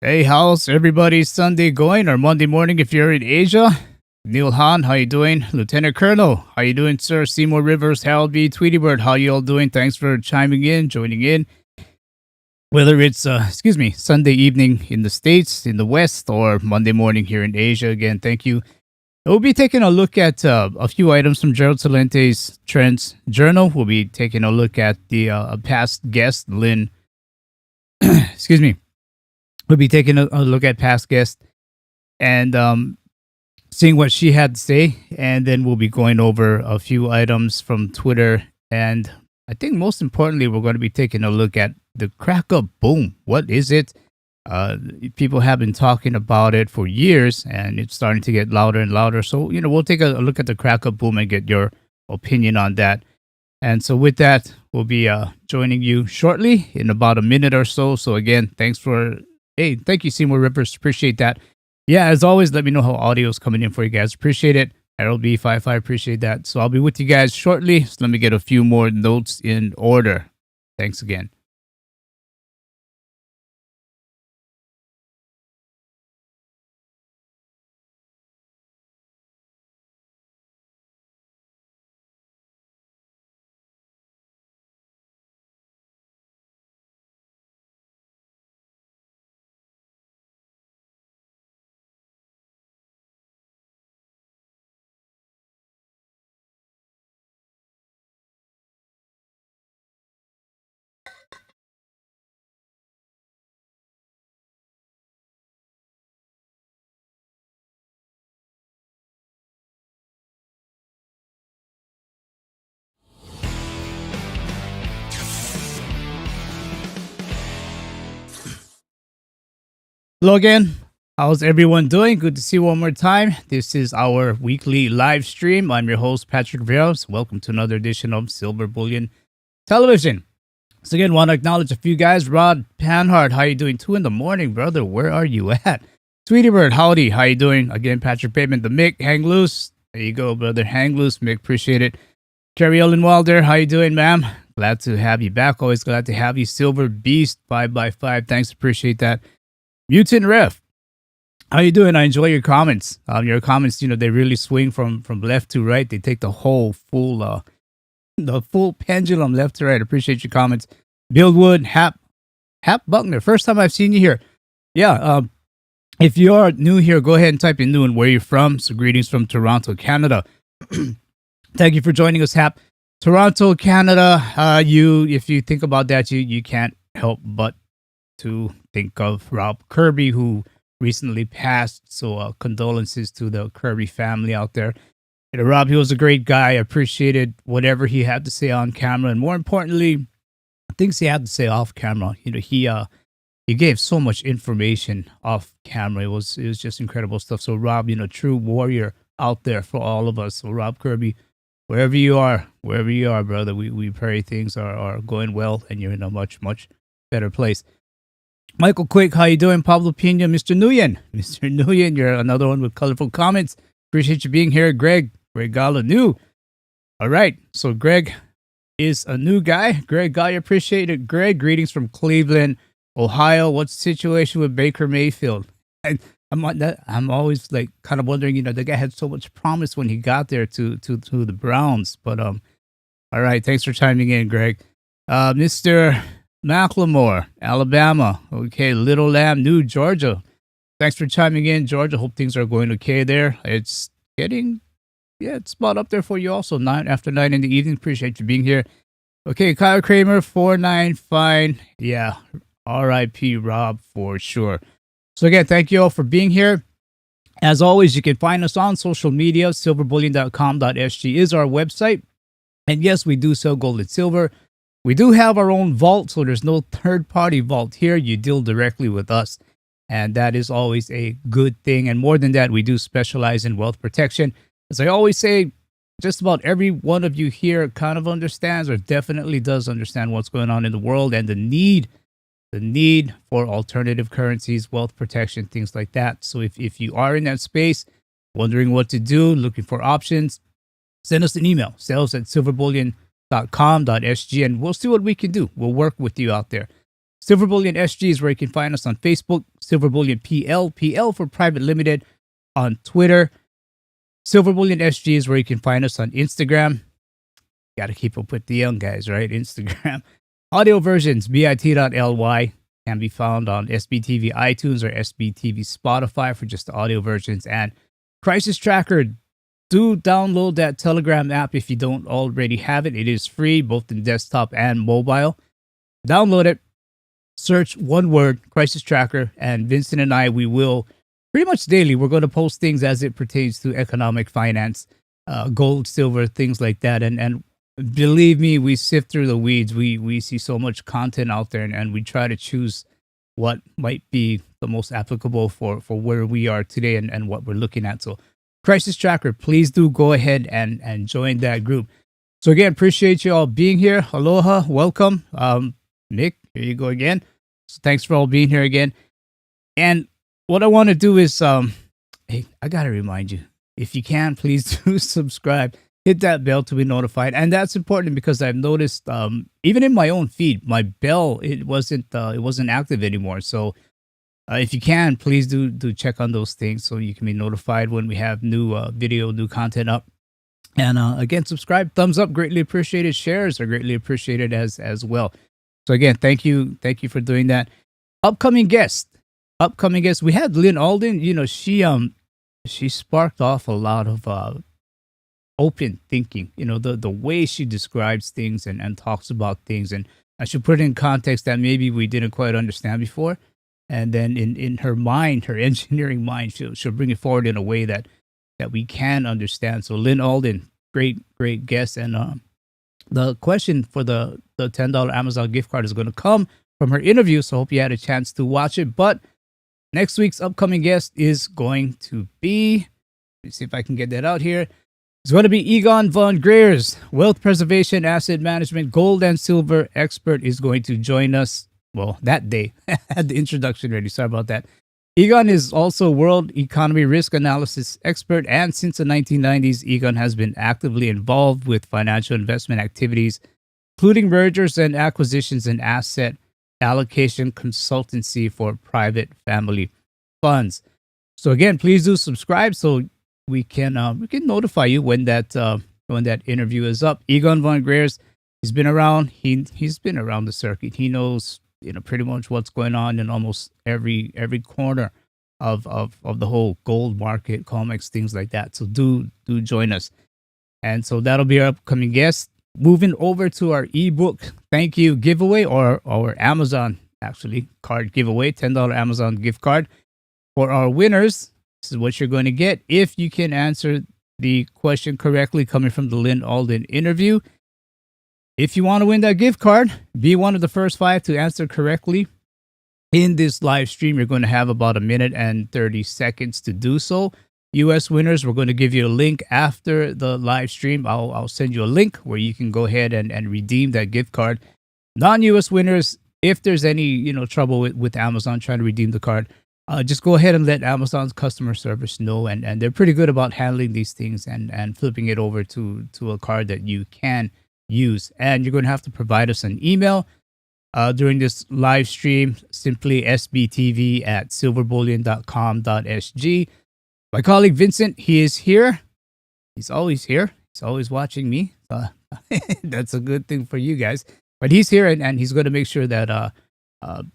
Hey, how's everybody's Sunday going or Monday morning if you're in Asia? Neil Han, how you doing? Lieutenant Colonel, how you doing, sir? Seymour Rivers, Harold B. Tweety Bird, how you all doing? Thanks for chiming in, joining in. Whether it's, Sunday evening in the States, in the West, or Monday morning here in Asia, again, thank you. We'll be taking a look at a few items from Gerald Salente's Trends Journal. We'll be taking a look at the past guest, Lynn, excuse me. We'll be taking a look at past guests and seeing what she had to say. And then we'll be going over a few items from Twitter. And I think most importantly, we're going to be taking a look at the crack up boom. What is it? People have been talking about it for years and it's starting to get louder and louder. So, we'll take a look at the crack up boom and get your opinion on that. And so with that, we'll be joining you shortly in about a minute or so. So again, Hey, thank you, Seymour Rivers. Appreciate that. Yeah, as always, let me know how audio is coming in for you guys. Appreciate it. Harold B55, appreciate that. So I'll be with you guys shortly. So let me get a few more notes in order. Thanks again. Hello again. How's everyone doing? Good to see you one more time. This is our weekly live stream. I'm your host, Patrick Vieros. Welcome to another edition of Silver Bullion Television. So again, want to acknowledge a few guys. Rod Panhard, how you doing? 2 a.m, brother. Where are you at? Tweety Bird, howdy. How you doing? Again, Patrick Bateman, the Mick, hang loose. There you go, brother. Hang loose, Mick. Appreciate it. Carrie Ellen Wilder, how you doing, ma'am? Glad to have you back. Always glad to have you. Silver Beast, 5x5. Thanks. Appreciate that. Mutant Ref, how you doing? I enjoy your comments. Your comments, they really swing from left to right. They take the full pendulum left to right. Appreciate your comments. Bill Wood, Hap Buckner. First time I've seen you here. Yeah. If you are new here, go ahead and type in new and where you're from. So greetings from Toronto, Canada. Thank you for joining us, Hap. Toronto, Canada. If you think about that, you can't help but to think of Rob Kirby, who recently passed. So condolences to the Kirby family out there. Rob, he was a great guy. I appreciated whatever he had to say on camera, and more importantly, things he had to say off camera. He gave so much information off camera. It was just incredible stuff. So Rob, true warrior out there for all of us. So Rob Kirby, wherever you are, brother, we pray things are going well and you're in a much, much better place. Michael Quick, how you doing? Pablo Pina, Mr. Nguyen, you're another one with colorful comments. Appreciate you being here. Greg Gala, new. All right, so Greg is a new guy. Greg Gala, appreciate it. Greg, greetings from Cleveland, Ohio. What's the situation with Baker Mayfield? And I'm always like kind of wondering, the guy had so much promise when he got there to the Browns. But all right, thanks for chiming in, Greg. Mr. Macklemore, Alabama. Okay, Little Lamb, New Georgia. Thanks for chiming in, Georgia. Hope things are going okay there. It's it's about up there for you also. 9 in the evening. Appreciate you being here. Okay, Kyle Kramer, 49 Yeah, R.I.P. Rob for sure. So again, thank you all for being here. As always, you can find us on social media. silverbullion.com.sg is our website. And yes, we do sell gold and silver. We do have our own vault, so there's no third-party vault here. You deal directly with us, and that is always a good thing. And more than that, we do specialize in wealth protection. As I always say, just about every one of you here kind of understands or definitely does understand what's going on in the world and the need for alternative currencies, wealth protection, things like that. So if you are in that space, wondering what to do, looking for options, send us an email, sales@silverbullion.com.sg, and we'll see what we can do. We'll work with you out there. Silver Bullion SG is where you can find us on Facebook. Silver Bullion PL for Private Limited on Twitter. Silver Bullion SG is where you can find us on Instagram. Got to keep up with the young guys, right? Instagram. Audio versions, bit.ly, can be found on SBTV iTunes or SBTV Spotify for just the audio versions. And Crisis Tracker, do download that Telegram app if you don't already have it. It is free, both in desktop and mobile. Download it, search one word, Crisis Tracker, and Vincent and I, we will pretty much daily, we're going to post things as it pertains to economic finance, gold, silver, things like that. And believe me, we sift through the weeds. We see so much content out there, and we try to choose what might be the most applicable for where we are today and what we're looking at. So Crisis Tracker, please do go ahead and join that group. So again, appreciate you all being here. Aloha, welcome. Nick, here you go again. So thanks for all being here again. And what I want to do is, hey, I got to remind you, if you can, please do subscribe. Hit that bell to be notified. And that's important because I've noticed, even in my own feed, my bell, it wasn't active anymore. So if you can, please do check on those things so you can be notified when we have new video, new content up. And again, subscribe, thumbs up, greatly appreciated. Shares are greatly appreciated as well. So again, thank you for doing that. Upcoming guest. We had Lynn Alden. You know, she sparked off a lot of open thinking. You know, the way she describes things and talks about things, and I should put it in context that maybe we didn't quite understand before. And then in her mind, her engineering mind, she'll bring it forward in a way that we can understand. So Lynn Alden, great guest. And the question for the $10 Amazon gift card is going to come from her interview. So I hope you had a chance to watch it. But next week's upcoming guest is going to be, let me see if I can get that out here. It's going to be Egon von Greyers, wealth preservation, asset management, gold and silver expert, is going to join us. Well, that day. I had the introduction ready. Sorry about that. Egon is also world economy risk analysis expert, and since the 1990s, Egon has been actively involved with financial investment activities, including mergers and acquisitions and asset allocation consultancy for private family funds. So again, please do subscribe so we can notify you when that interview is up. Egon von Greyers, he's been around. He's been around the circuit. He knows, you know, pretty much what's going on in almost every corner of the whole gold market, COMEX, things like that. So do join us. And so that'll be our upcoming guest. Moving over to our ebook thank you giveaway, or our Amazon actually card giveaway, $10 Amazon gift card for our winners. This is what you're going to get if you can answer the question correctly coming from the Lynn Alden interview. If you want to win that gift card, be one of the first 5 to answer correctly in this live stream. You're going to have about 1 minute and 30 seconds to do so. US winners, we're going to give you a link after the live stream. I'll send you a link where you can go ahead and redeem that gift card. Non-US winners, if there's any trouble with Amazon trying to redeem the card, just go ahead and let Amazon's customer service know, and they're pretty good about handling these things and flipping it over to a card that you can use. And you're going to have to provide us an email during this live stream, simply sbtv@silverbullion.com.sg. My colleague Vincent, he is here. He's always here. He's always watching me. That's a good thing for you guys. But he's here, and he's going to make sure that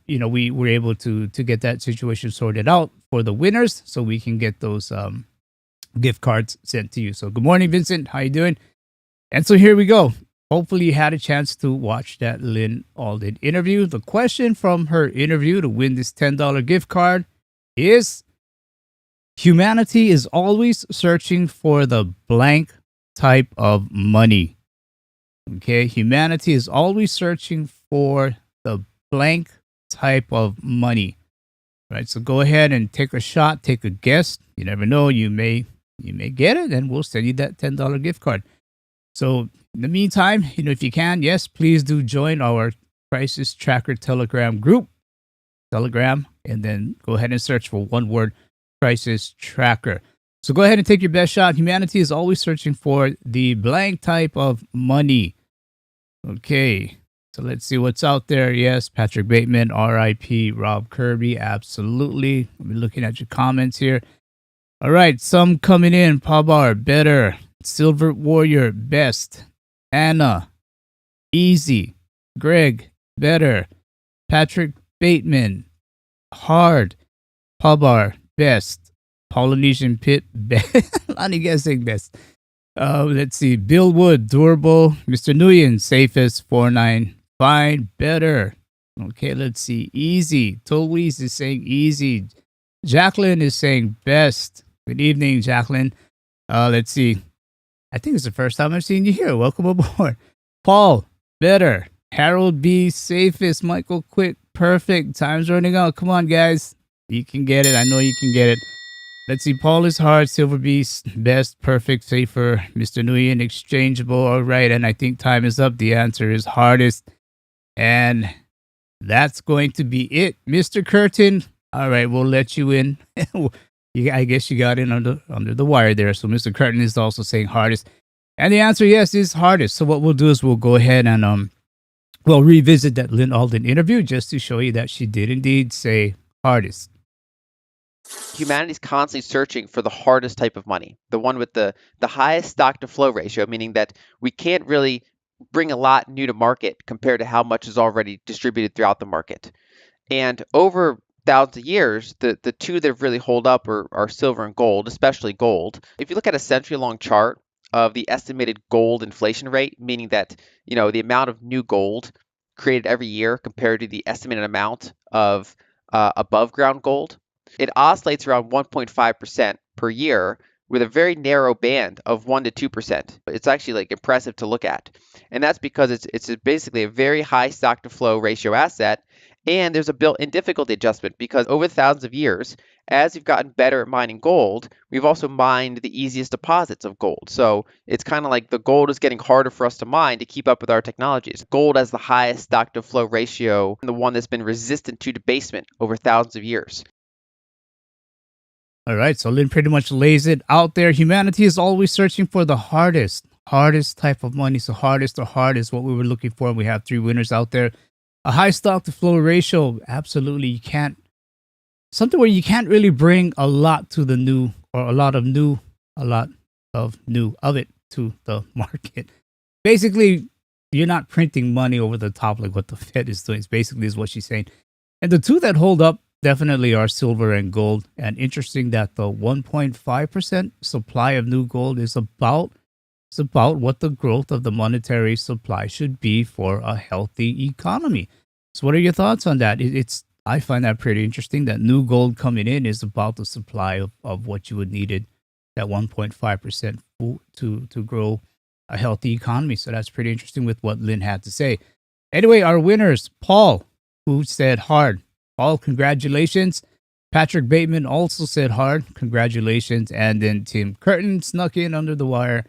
we were able to get that situation sorted out for the winners, so we can get those gift cards sent to you. So good morning, Vincent. How you doing? And so here we go. Hopefully you had a chance to watch that Lynn Alden interview. The question from her interview to win this $10 gift card is: humanity is always searching for the blank type of money. Okay, humanity is always searching for the blank type of money. Right, so go ahead and take a shot, take a guess. You never know, you may get it, and we'll send you that $10 gift card. So in the meantime, if you can, yes, please do join our Crisis Tracker Telegram group, and then go ahead and search for one word, Crisis Tracker. So go ahead and take your best shot. Humanity is always searching for the blank type of money. Okay. So let's see what's out there. Yes, Patrick Bateman, R.I.P. Rob Kirby, absolutely. I'll be looking at your comments here. All right, some coming in. Pabar, better. Silver Warrior, best. Anna, easy. Greg, better. Patrick Bateman, hard. Pabar, best. Polynesian Pit, best. Lonnie guessing best. Let's see. Bill Wood, durable. Mr. Nguyen, safest. 4-9. Fine, better. Okay, let's see. Easy. Tolweez is saying easy. Jacqueline is saying best. Good evening, Jacqueline. Let's see. I think it's the first time I've seen you here. Welcome aboard. Paul, better. Harold B, safest. Michael, quick, perfect. Time's running out. Come on, guys. You can get it. I know you can get it. Let's see. Paul is hard. Silver Beast, best, perfect, safer. Mr. Nguyen, exchangeable. All right. And I think time is up. The answer is hardest. And that's going to be it. Mr. Curtin. All right. We'll let you in. I guess you got in under the wire there. So Mr. Curtin is also saying hardest. And the answer, yes, is hardest. So what we'll do is we'll go ahead and we'll revisit that Lynn Alden interview just to show you that she did indeed say hardest. Humanity's constantly searching for the hardest type of money, the one with the highest stock to flow ratio, meaning that we can't really bring a lot new to market compared to how much is already distributed throughout the market. And over thousands of years, the two that really hold up are silver and gold, especially gold. If you look at a century-long chart of the estimated gold inflation rate, meaning that the amount of new gold created every year compared to the estimated amount of above ground gold, it oscillates around 1.5% per year with a very narrow band of 1 to 2%. It's actually impressive to look at. And that's because it's basically a very high stock to flow ratio asset. And there's a built-in difficulty adjustment because over thousands of years, as we've gotten better at mining gold, we've also mined the easiest deposits of gold. So it's kind of like the gold is getting harder for us to mine to keep up with our technologies. Gold has the highest stock to flow ratio and the one that's been resistant to debasement over thousands of years. All right, so Lynn pretty much lays it out there. Humanity is always searching for the hardest type of money. So hardest or hard is what we were looking for. We have 3 winners out there. A high stock to flow ratio, absolutely. You can't, something where you can't really bring a lot to the new, or a lot of it to the market. Basically, you're not printing money over the top like what the Fed is doing. It's basically is what she's saying. And the two that hold up definitely are silver and gold. And interesting that the 1.5% supply of new gold is about what the growth of the monetary supply should be for a healthy economy. So what are your thoughts on that? I find that pretty interesting that new gold coming in is about the supply of what you would needed, that 1.5% to grow a healthy economy. So that's pretty interesting with what Lynn had to say. Anyway, our winners, Paul, who said hard. Paul, congratulations. Patrick Bateman also said hard. Congratulations. And then Tim Curtin snuck in under the wire.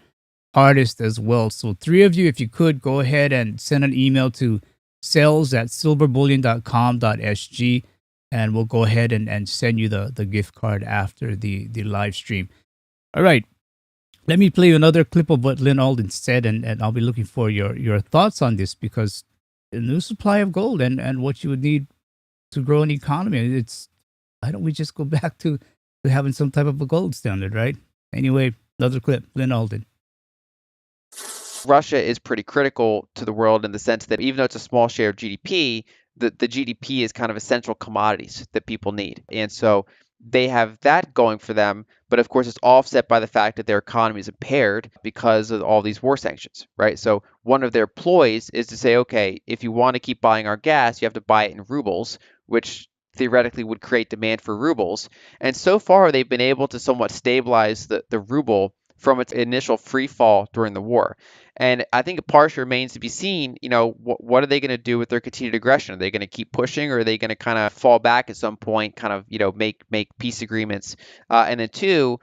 Hardest as well. So 3 of you, if you could, go ahead and send an email to sales@silverbullion.com.sg and we'll go ahead and send you the gift card after the live stream. All right. Let me play you another clip of what Lynn Alden said, and I'll be looking for your thoughts on this because the new supply of gold and what you would need to grow an economy. Why don't we just go back to having some type of a gold standard, right? Anyway, another clip, Lynn Alden. Russia is pretty critical to the world in the sense that even though it's a small share of GDP, the GDP is kind of essential commodities that people need. And so they have that going for them, but of course it's offset by the fact that their economy is impaired because of all these war sanctions, right? So one of their ploys is to say, okay, if you want to keep buying our gas, you have to buy it in rubles, which theoretically would create demand for rubles. And so far they've been able to somewhat stabilize the ruble from its initial free fall during the war. And I think a part remains to be seen, what are they going to do with their continued aggression? Are they going to keep pushing, or are they going to kind of fall back at some point, kind of, make peace agreements? And then 2,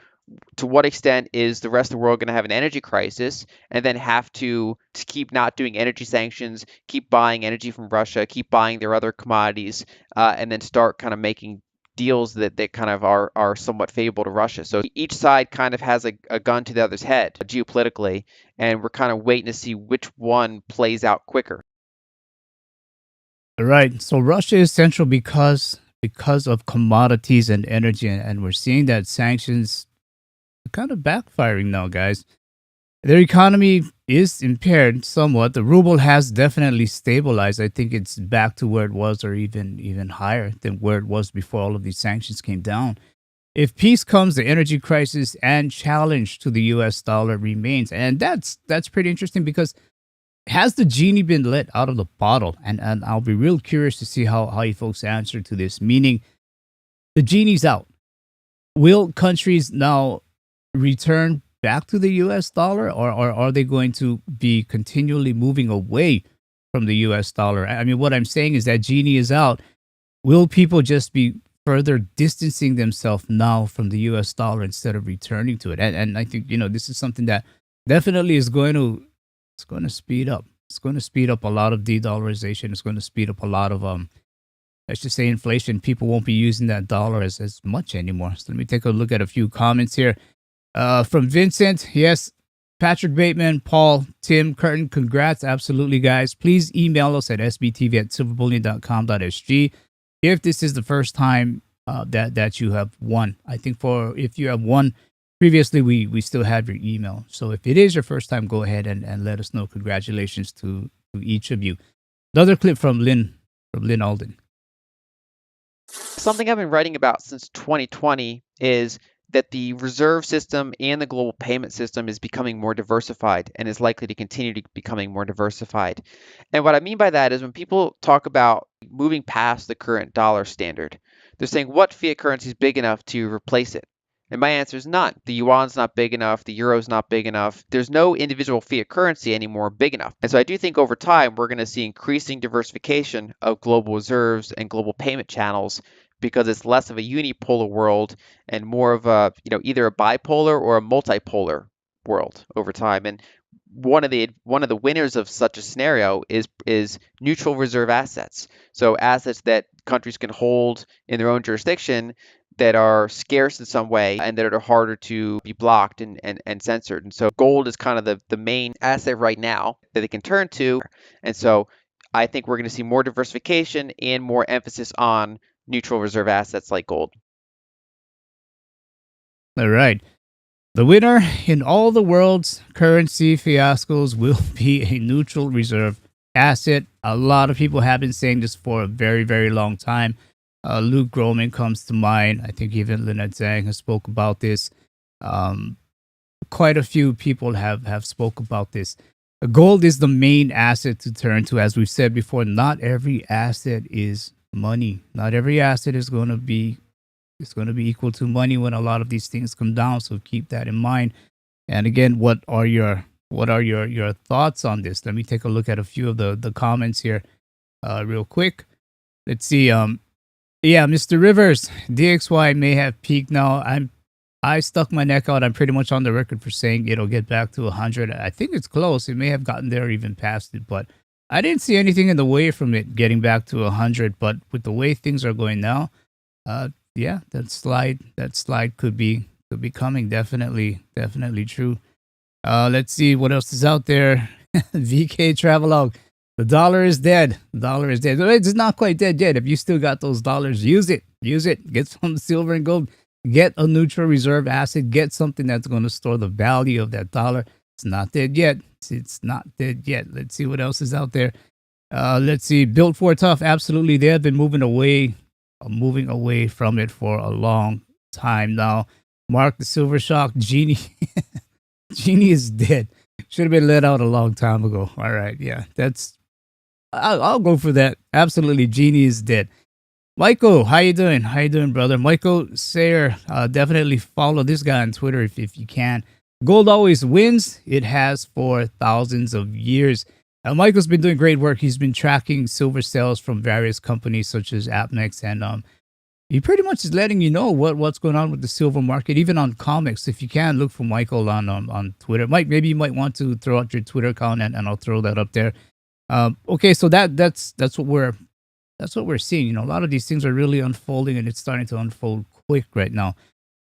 to what extent is the rest of the world going to have an energy crisis and then have to keep not doing energy sanctions, keep buying energy from Russia, keep buying their other commodities, and then start kind of making deals that kind of are somewhat favorable to Russia. So each side kind of has a gun to the other's head geopolitically, and we're kind of waiting to see which one plays out quicker. Right. So Russia is central because of commodities and energy, and we're seeing that sanctions are kind of backfiring now, guys. Their economy is impaired somewhat. The ruble has definitely stabilized. I think it's back to where it was, or even higher than where it was before all of these sanctions came down. If peace comes, the energy crisis and challenge to the U.S. dollar remains, and that's pretty interesting because has the genie been let out of the bottle? And I'll be real curious to see how you folks answer to this. Meaning, the genie's out. Will countries now return back to the US dollar, or are they going to be continually moving away from the US dollar? I mean, what I'm saying is that genie is out. Will people just be further distancing themselves now from the US dollar instead of returning to it? And I think, this is something that definitely is going to speed up. It's going to speed up a lot of de-dollarization. It's going to speed up a lot of let's just say inflation. People won't be using that dollar as much anymore. So let me take a look at a few comments here. From Vincent, yes, Patrick Bateman, Paul, Tim, Curtin, congrats. Absolutely, guys. Please email us at sbtv@silverbullion.com.sg if this is the first time that you have won. I think if you have won previously, we still have your email. So if it is your first time, go ahead and let us know. Congratulations to each of you. Another clip from Lynn Alden. Something I've been writing about since 2020 is that the reserve system and the global payment system is becoming more diversified and is likely to continue to becoming more diversified. And what I mean by that is when people talk about moving past the current dollar standard, they're saying what fiat currency is big enough to replace it? And my answer is none. The yuan's not big enough. The euro's not big enough. There's no individual fiat currency anymore big enough. And so I do think over time, we're going to see increasing diversification of global reserves and global payment channels because it's less of a unipolar world and more of a, either a bipolar or a multipolar world over time. And one of the winners of such a scenario is neutral reserve assets. So assets that countries can hold in their own jurisdiction that are scarce in some way and that are harder to be blocked and censored. And so gold is kind of the main asset right now that they can turn to. And so I think we're going to see more diversification and more emphasis on neutral reserve assets like gold. All right. The winner in all the world's currency fiascos will be a neutral reserve asset. A lot of people have been saying this for a very, very long time. Luke Groman comes to mind. I think even Lynette Zhang has spoke about this. Quite a few people have spoke about this. Gold is the main asset to turn to. As we've said before, not every asset is money. Not every asset is going to be equal to money when a lot of these things come down. So keep that in mind. And again, what are your thoughts on this? Let me take a look at a few of the comments here, real quick. Let's see. Yeah, Mr. Rivers, DXY may have peaked now. I stuck my neck out. I'm pretty much on the record for saying it'll get back to 100. I think it's close. It may have gotten there, or even past it, but I didn't see anything in the way from it getting back to 100. But with the way things are going now, yeah, that slide could be coming. Definitely true. Let's see what else is out there. VK Travelog. The dollar is dead. The dollar is dead. It's not quite dead yet. If you still got those dollars, use it. Get some silver and gold. Get a neutral reserve asset. Get something that's going to store the value of that dollar. It's not dead yet. It's not dead yet. Let's see what else is out there. Let's see. Built for Tough. Absolutely. They have been moving away from it for a long time now. Mark the Silver Shock. Genie. Genie is dead. Should have been let out a long time ago. All right. Yeah. I'll go for that. Absolutely. Genie is dead. Michael, how you doing? How you doing, brother? Michael Sayer, definitely follow this guy on Twitter if you can. Gold always wins. It has for thousands of years. Michael's been doing great work. He's been tracking silver sales from various companies such as AppNext, and he pretty much is letting you know what's going on with the silver market, even on comics. If you can, look for Michael on Twitter. Maybe you might want to throw out your Twitter account, and I'll throw that up there. Okay, so that's what we're seeing. A lot of these things are really unfolding, and it's starting to unfold quick right now.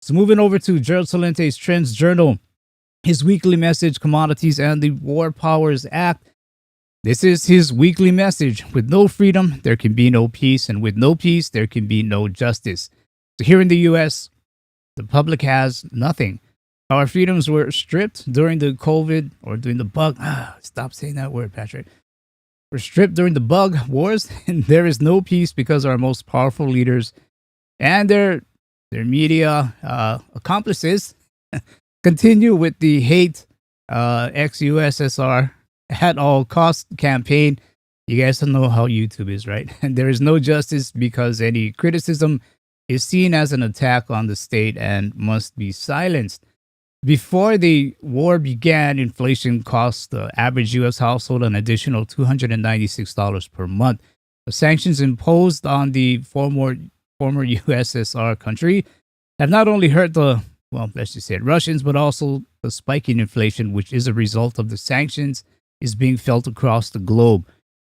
So moving over to Gerald Salente's Trends Journal, his weekly message, Commodities and the War Powers Act. This is his weekly message. With no freedom, there can be no peace, and with no peace, there can be no justice. So here in the U.S., the public has nothing. Our freedoms were stripped during the COVID or during the bug. Stop saying that word, Patrick. We're stripped during the bug wars, and there is no peace because our most powerful leaders and their media accomplices continue with the hate ex-USSR at all cost campaign. You guys don't know how YouTube is, right? And there is no justice because any criticism is seen as an attack on the state and must be silenced. Before the war began, inflation cost the average U.S. household an additional $296 per month. The sanctions imposed on the former USSR country have not only hurt let's just say it, Russians, but also the spiking inflation, which is a result of the sanctions, is being felt across the globe.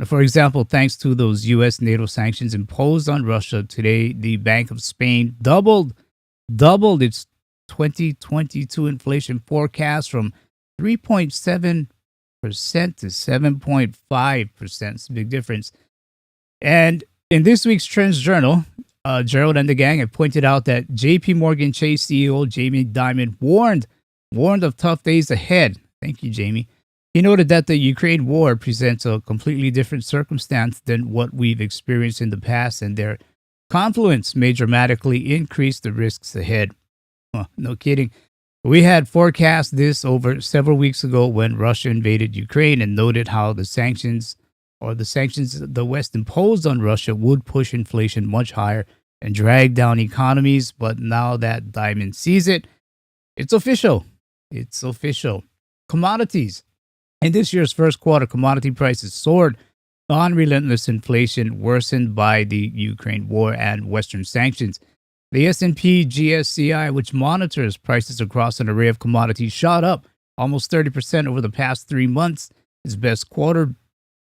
For example, thanks to those U.S. NATO sanctions imposed on Russia, today the Bank of Spain doubled its 2022 inflation forecast from 3.7% to 7.5%. It's a big difference. And in this week's Trends Journal, Gerald and the gang have pointed out that JP Morgan Chase CEO Jamie Dimon warned of tough days ahead. Thank you, Jamie. He noted that the Ukraine war presents a completely different circumstance than what we've experienced in the past, and their confluence may dramatically increase the risks ahead. No kidding. We had forecast this over several weeks ago when Russia invaded Ukraine and noted how the sanctions the West imposed on Russia would push inflation much higher and drag down economies. But now that Diamond sees it, it's official. It's official. Commodities. In this year's first quarter, commodity prices soared on relentless inflation worsened by the Ukraine war and Western sanctions. The S&P GSCI, which monitors prices across an array of commodities, shot up almost 30% over the past 3 months, its best quarter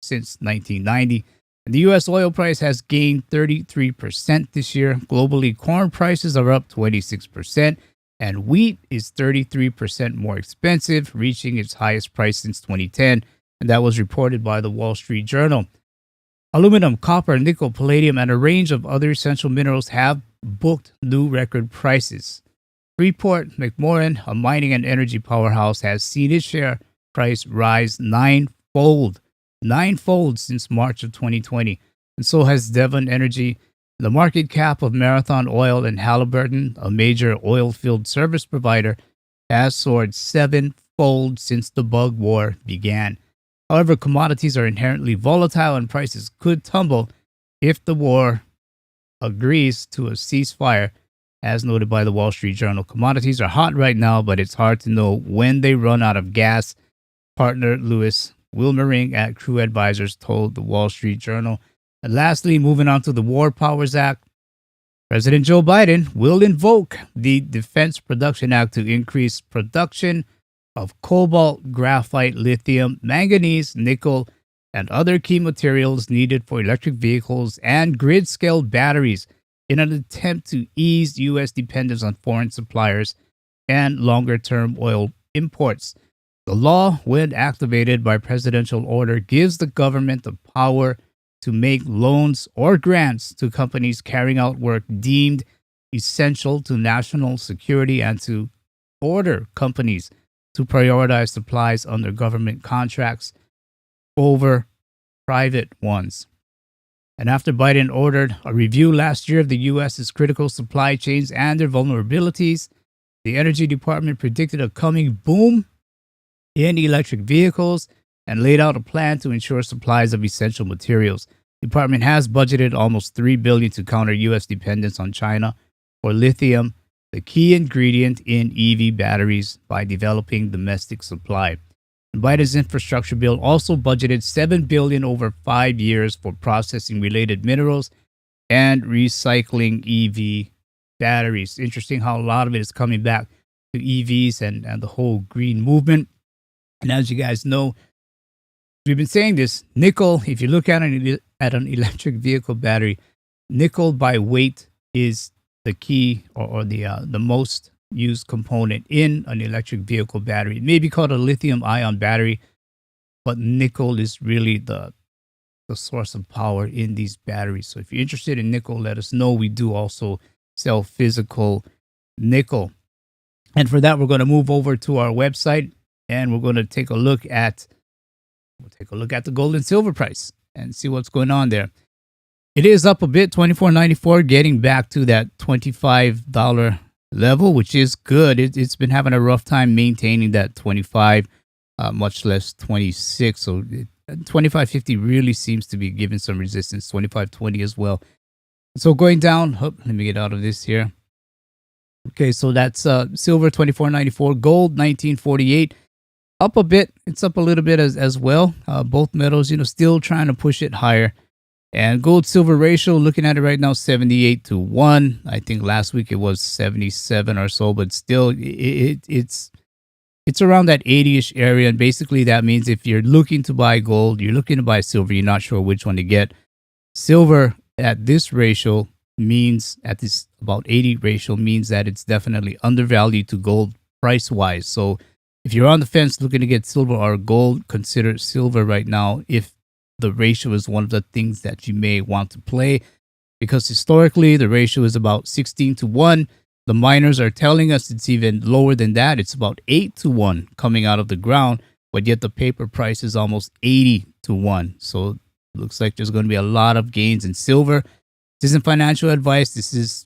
since 1990. And the U.S. oil price has gained 33% this year. Globally, corn prices are up 26%, and wheat is 33% more expensive, reaching its highest price since 2010. And that was reported by the Wall Street Journal. Aluminum, copper, nickel, palladium, and a range of other essential minerals have booked new record prices. Freeport McMoran, a mining and energy powerhouse, has seen its share price rise ninefold since March of 2020. And so has Devon Energy. The market cap of Marathon Oil and Halliburton, a major oil field service provider, has soared sevenfold since the bug war began. However, commodities are inherently volatile and prices could tumble if the war agrees to a ceasefire, as noted by the Wall Street Journal. Commodities are hot right now, but it's hard to know when they run out of gas, partner Lewis Wilmering at Crew Advisors told the Wall Street Journal. And lastly, moving on to the War Powers Act, President Joe Biden will invoke the Defense Production Act to increase production of cobalt, graphite, lithium, manganese, nickel, and other key materials needed for electric vehicles and grid-scale batteries in an attempt to ease U.S. dependence on foreign suppliers and longer-term oil imports. The law, when activated by presidential order, gives the government the power to make loans or grants to companies carrying out work deemed essential to national security and to order companies to prioritize supplies under government contracts over private ones. And after Biden ordered a review last year of the U.S.'s critical supply chains and their vulnerabilities, the Energy Department predicted a coming boom in electric vehicles and laid out a plan to ensure supplies of essential materials. The department has budgeted almost $3 billion to counter U.S. dependence on China for lithium, the key ingredient in EV batteries, by developing domestic supply. And Biden's infrastructure bill also budgeted $7 billion over 5 years for processing related minerals and recycling EV batteries. Interesting how a lot of it is coming back to EVs and the whole green movement. And as you guys know, we've been saying this, nickel, if you look at an electric vehicle battery, nickel by weight is the key or the most used component in an electric vehicle battery. It may be called a lithium ion battery, but nickel is really the source of power in these batteries. So if you're interested in nickel, let us know. We do also sell physical nickel. And for that, we're going to move over to our website and we're going to take a look at the gold and silver price and see what's going on there. It is up a bit, $24.94, getting back to that $25 level, which is good. It's been having a rough time maintaining that 25, much less 26. So 25.50 really seems to be giving some resistance. 25.20 as well. So going down. Let me get out of this here. Okay, so that's silver $24.94, gold $19.48. Up a bit. It's up a little bit as well. Both metals, still trying to push it higher. And gold silver ratio, looking at it right now, 78-1. I think last week it was 77 or so, but still it's around that 80-ish area. And basically that means if you're looking to buy gold, you're looking to buy silver, you're not sure which one to get. Silver at this ratio means, at this about 80 ratio, means that it's definitely undervalued to gold price-wise. So if you're on the fence looking to get silver or gold, consider silver right now if the ratio is one of the things that you may want to play, because historically the ratio is about 16-1. The miners are telling us it's even lower than that. It's about 8-1 coming out of the ground, but yet the paper price is almost 80-1. So it looks like there's going to be a lot of gains in silver. This isn't financial advice. This is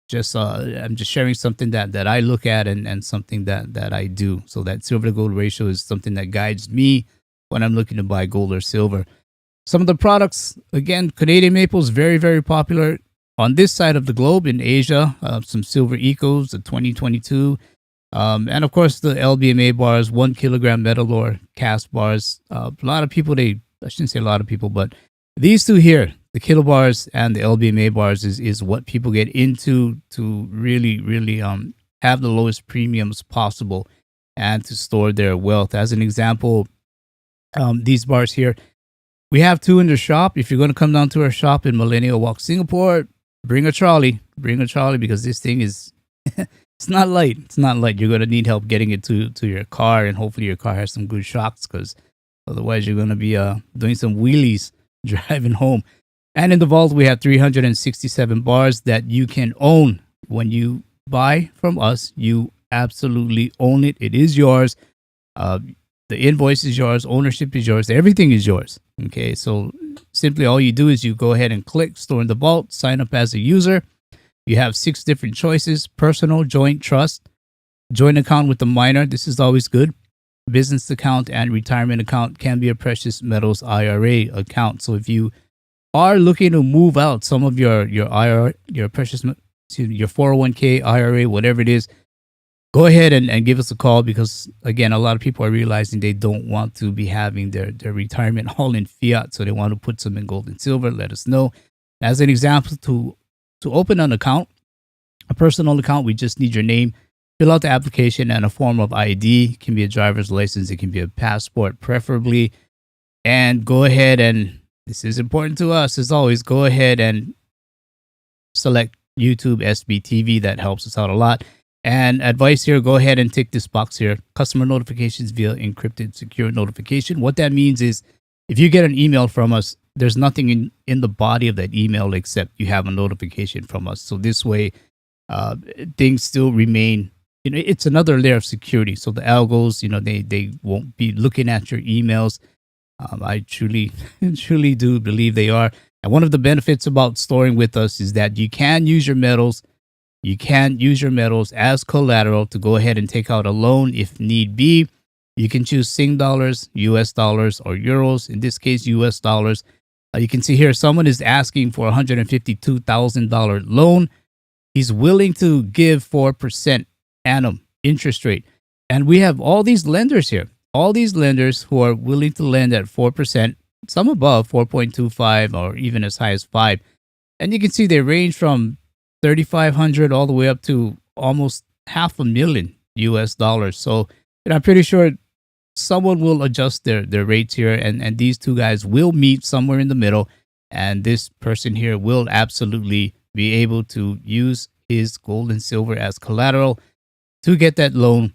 just I'm just sharing something that I look at and something that I do. So that silver to gold ratio is something that guides me when I'm looking to buy gold or silver. Some of the products, again, Canadian maple is very, very popular on this side of the globe. In Asia, some silver ecos, the 2022, and of course the LBMA bars, 1 kilogram metal ore cast bars. A lot of people, I shouldn't say a lot of people, but these two here, the kilobars and the LBMA bars, is what people get into to really, really have the lowest premiums possible and to store their wealth. As an example, these bars here, we have two in the shop. If you're going to come down to our shop in Millennial Walk, Singapore, bring a trolley. Bring a trolley because this thing is, it's not light. It's not light. You're going to need help getting it to your car, and hopefully your car has some good shocks, because otherwise you're going to be doing some wheelies driving home. And in the vault, we have 367 bars that you can own. When you buy from us, you absolutely own it. It is yours. The invoice is yours. Ownership is yours. Everything is yours. Okay, so simply all you do is you go ahead and click Store in the Vault, sign up as a user. You have 6 different choices: personal, joint, trust, joint account with the miner. This is always good. Business account and retirement account, can be a precious metals IRA account. So if you are looking to move out some of your IRA, your 401k, IRA, whatever it is, go ahead and give us a call, because again, a lot of people are realizing they don't want to be having their retirement all in fiat, so they want to put some in gold and silver. Let us know. As an example, to open an account, a personal account, we just need your name, fill out the application, and a form of ID. It can be a driver's license, it can be a passport preferably, and go ahead and, this is important to us as always, go ahead and select YouTube SBTV. That helps us out a lot. And advice here, go ahead and tick this box here: customer notifications via encrypted secure notification. What that means is, if you get an email from us, there's nothing in the body of that email except you have a notification from us. So this way, things still remain, it's another layer of security. So the algos, they won't be looking at your emails. I truly do believe they are. And one of the benefits about storing with us is that you can use your metals. You can use your metals as collateral to go ahead and take out a loan if need be. You can choose Sing dollars, US dollars, or euros. In this case, US dollars. You can see here, someone is asking for a $152,000 loan. He's willing to give 4% annum interest rate. And we have all these lenders here. All these lenders who are willing to lend at 4%, some above 4.25 or even as high as 5. And you can see they range from $3,500 all the way up to almost $500,000 US dollars. So I'm pretty sure someone will adjust their rates here, and these two guys will meet somewhere in the middle, and this person here will absolutely be able to use his gold and silver as collateral to get that loan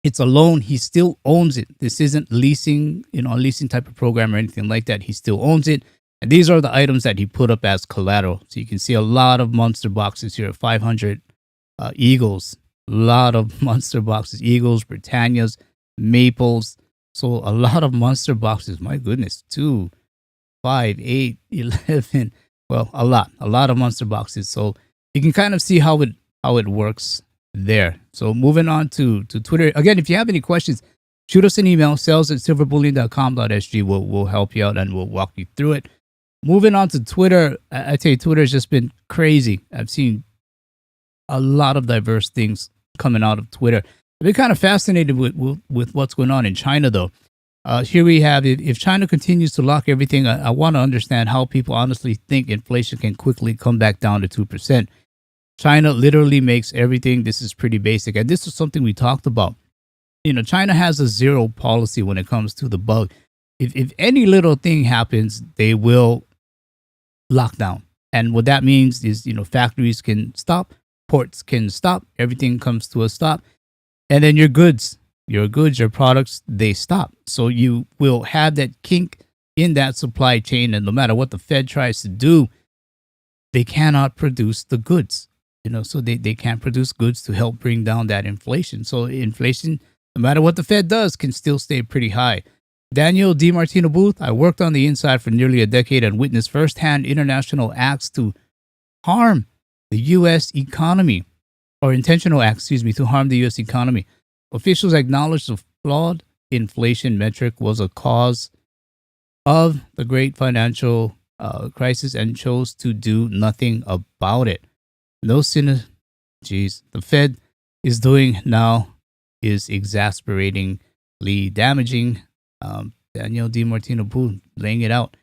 It's a loan. He still owns it. This isn't leasing, a leasing type of program or anything like that. He still owns it. And these are the items that he put up as collateral. So you can see a lot of monster boxes here, 500 Eagles, a lot of monster boxes, Eagles, Britannias, Maples. So a lot of monster boxes. My goodness, 2, 5, 8, 11. Well, a lot of monster boxes. So you can kind of see how it works there. So moving on to Twitter. Again, if you have any questions, shoot us an email, sales@silverbullion.com.sg. We'll help you out and we'll walk you through it. Moving on to Twitter, I tell you, Twitter has just been crazy. I've seen a lot of diverse things coming out of Twitter. I've been kind of fascinated with what's going on in China, though. Here we have, if China continues to lock everything, I want to understand how people honestly think inflation can quickly come back down to 2%. China literally makes everything. This is pretty basic. And this is something we talked about. China has a zero policy when it comes to the bug. If any little thing happens, they will lock down. And what that means is, factories can stop, ports can stop, everything comes to a stop. And then your goods, your products, they stop. So you will have that kink in that supply chain. And no matter what the Fed tries to do, they cannot produce the goods. So they can't produce goods to help bring down that inflation. So inflation, no matter what the Fed does, can still stay pretty high. Daniel DiMartino Booth, I worked on the inside for nearly a decade and witnessed firsthand international acts to harm the U.S. economy, or intentional acts, to harm the U.S. economy. Officials acknowledged the flawed inflation metric was a cause of the great financial crisis and chose to do nothing about it. No sinner, the Fed is doing now is exasperatingly damaging. Daniel DiMartino Booth laying it out.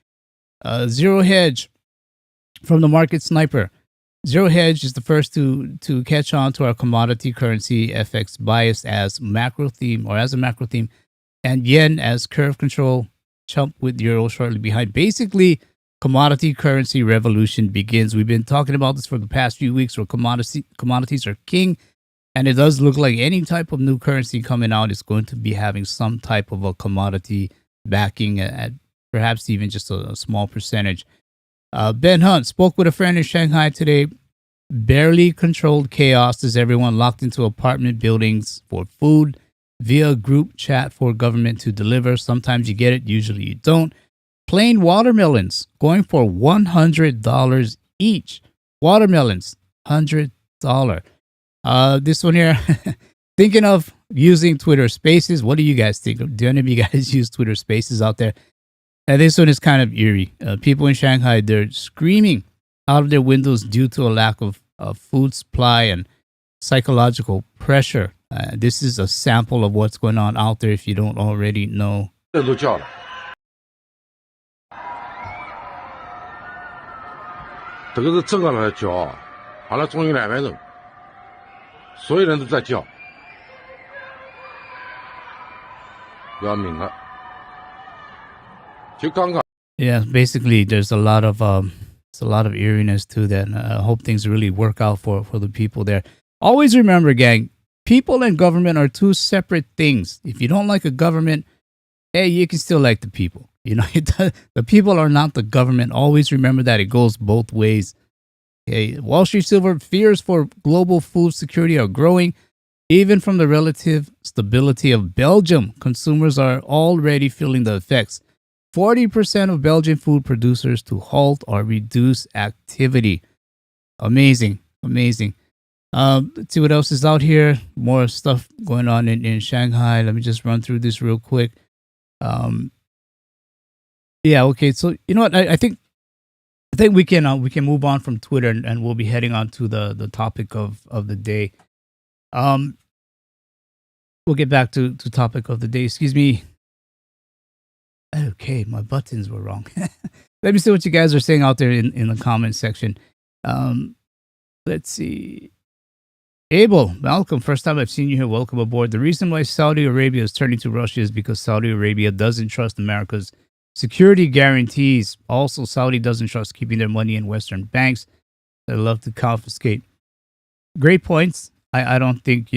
Zero Hedge from the Market Sniper. Zero Hedge is the first to catch on to our commodity currency FX bias as a macro theme, and yen as curve control, chump with euro shortly behind. Basically, commodity currency revolution begins. We've been talking about this for the past few weeks where commodities are king. And it does look like any type of new currency coming out is going to be having some type of a commodity backing at perhaps even just a small percentage. Ben Hunt spoke with a friend in Shanghai today. Barely controlled chaos as everyone locked into apartment buildings for food via group chat for government to deliver. Sometimes you get it, usually you don't. Plain watermelons going for $100 each. Watermelons, $100. This one here, thinking of using Twitter Spaces. What do you guys think? Do any of you guys use Twitter Spaces out there? And this one is kind of eerie. People in Shanghai, they're screaming out of their windows due to a lack of food supply and psychological pressure. This is a sample of what's going on out there if you don't already know. 人都叫了，这个是真个来叫啊！阿拉总有2万人，所有人都在叫，要命了！就刚刚。 Yeah, basically, there's a lot of eeriness to that. I hope things really work out for the people there. Always remember, gang, people and government are two separate things. If you don't like a government, hey, you can still like the people. The people are not the government. Always remember that. It goes both ways. Okay, Wall Street Silver fears for global food security are growing. Even from the relative stability of Belgium, consumers are already feeling the effects. 40% of Belgian food producers to halt or reduce activity. Amazing. Let's see what else is out here. More stuff going on in Shanghai. Let me just run through this real quick. Yeah, okay. So you know what? I think we can move on from Twitter and we'll be heading on to the topic of the day. We'll get back to topic of the day. Excuse me. Okay, my buttons were wrong. Let me see what you guys are saying out there in the comment section. Let's see. Abel, Malcolm, first time I've seen you here. Welcome aboard. The reason why Saudi Arabia is turning to Russia is because Saudi Arabia doesn't trust America's security guarantees. Also, Saudi doesn't trust keeping their money in Western banks. They love to confiscate. Great points. I don't think,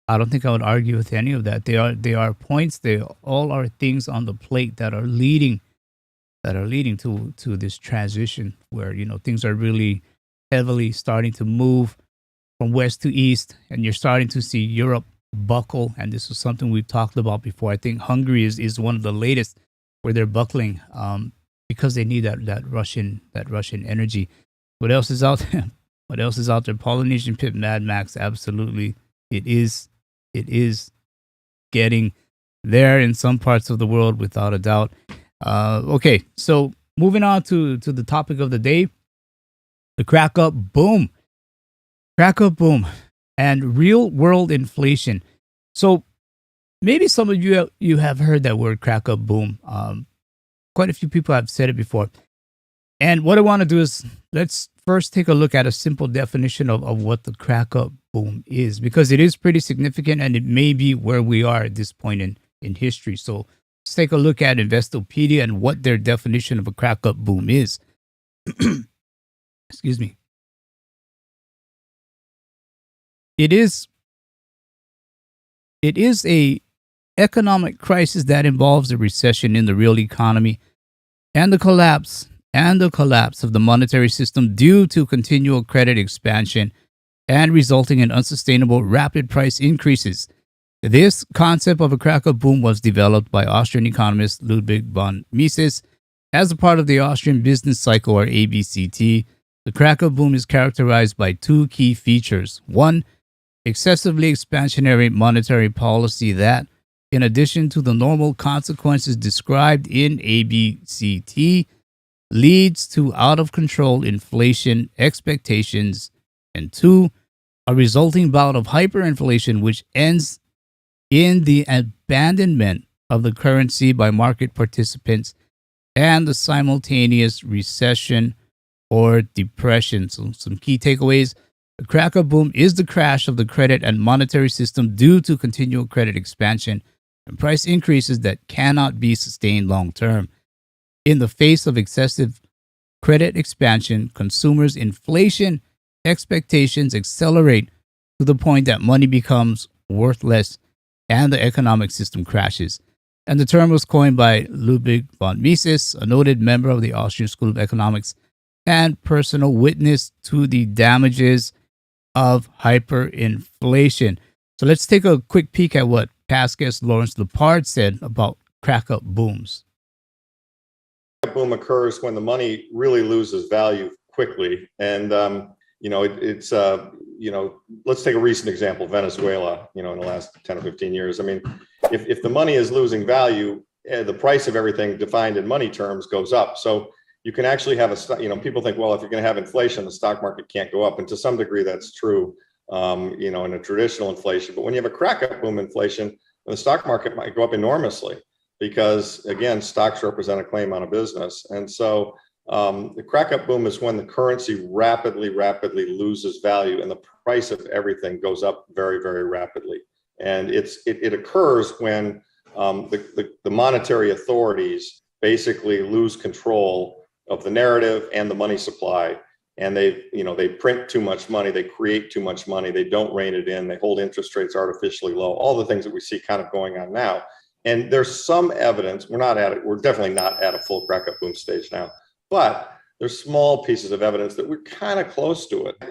I don't think I would argue with any of that. They are points. They all are things on the plate that are leading to this transition where things are really heavily starting to move from west to east, and you're starting to see Europe buckle. And this is something we've talked about before. I think Hungary is one of the latest where they're buckling because they need that Russian energy. What else is out there? What else is out there? Polynesian Pit Mad Max. Absolutely, it is getting there in some parts of the world without a doubt. Okay, so moving on to the topic of the day, the crack up boom, and real world inflation. So maybe some of you have heard that word crack up boom. Quite a few people have said it before. And what I want to do is let's first take a look at a simple definition of what the crack up boom is, because it is pretty significant and it may be where we are at this point in history. So let's take a look at Investopedia and what their definition of a crack up boom is. Excuse me. It is a economic crisis that involves a recession in the real economy and the collapse of the monetary system due to continual credit expansion and resulting in unsustainable rapid price increases. This concept of a crack-up boom was developed by Austrian economist Ludwig von Mises as a part of the Austrian business cycle, or ABCT. The crack-up boom is characterized by two key features. One, excessively expansionary monetary policy that, in addition to the normal consequences described in ABCT, leads to out-of-control inflation expectations, and two, a resulting bout of hyperinflation which ends in the abandonment of the currency by market participants and the simultaneous recession or depression. So some key takeaways. The crack-up boom is the crash of the credit and monetary system due to continual credit expansion and price increases that cannot be sustained long-term. In the face of excessive credit expansion, consumers' inflation expectations accelerate to the point that money becomes worthless and the economic system crashes. And the term was coined by Ludwig von Mises, a noted member of the Austrian School of Economics and personal witness to the damages of hyperinflation. So let's take a quick peek at what past guest Lawrence Lepard said about crack-up booms. Boom occurs when the money really loses value quickly. And, let's take a recent example, Venezuela, in the last 10 or 15 years. I mean, if the money is losing value, the price of everything defined in money terms goes up. So you can actually have people think, well, if you're going to have inflation, the stock market can't go up. And to some degree, that's true, in a traditional inflation. But when you have a crack-up boom inflation, the stock market might go up enormously because, again, stocks represent a claim on a business. And so the crack-up boom is when the currency rapidly loses value and the price of everything goes up very, very rapidly. And it occurs when the monetary authorities basically lose control of the narrative and the money supply. And they print too much money, they create too much money, they don't rein it in, they hold interest rates artificially low, all the things that we see kind of going on now. And there's some evidence, we're definitely not at a full crack-up boom stage now, but there's small pieces of evidence that we're kind of close to it.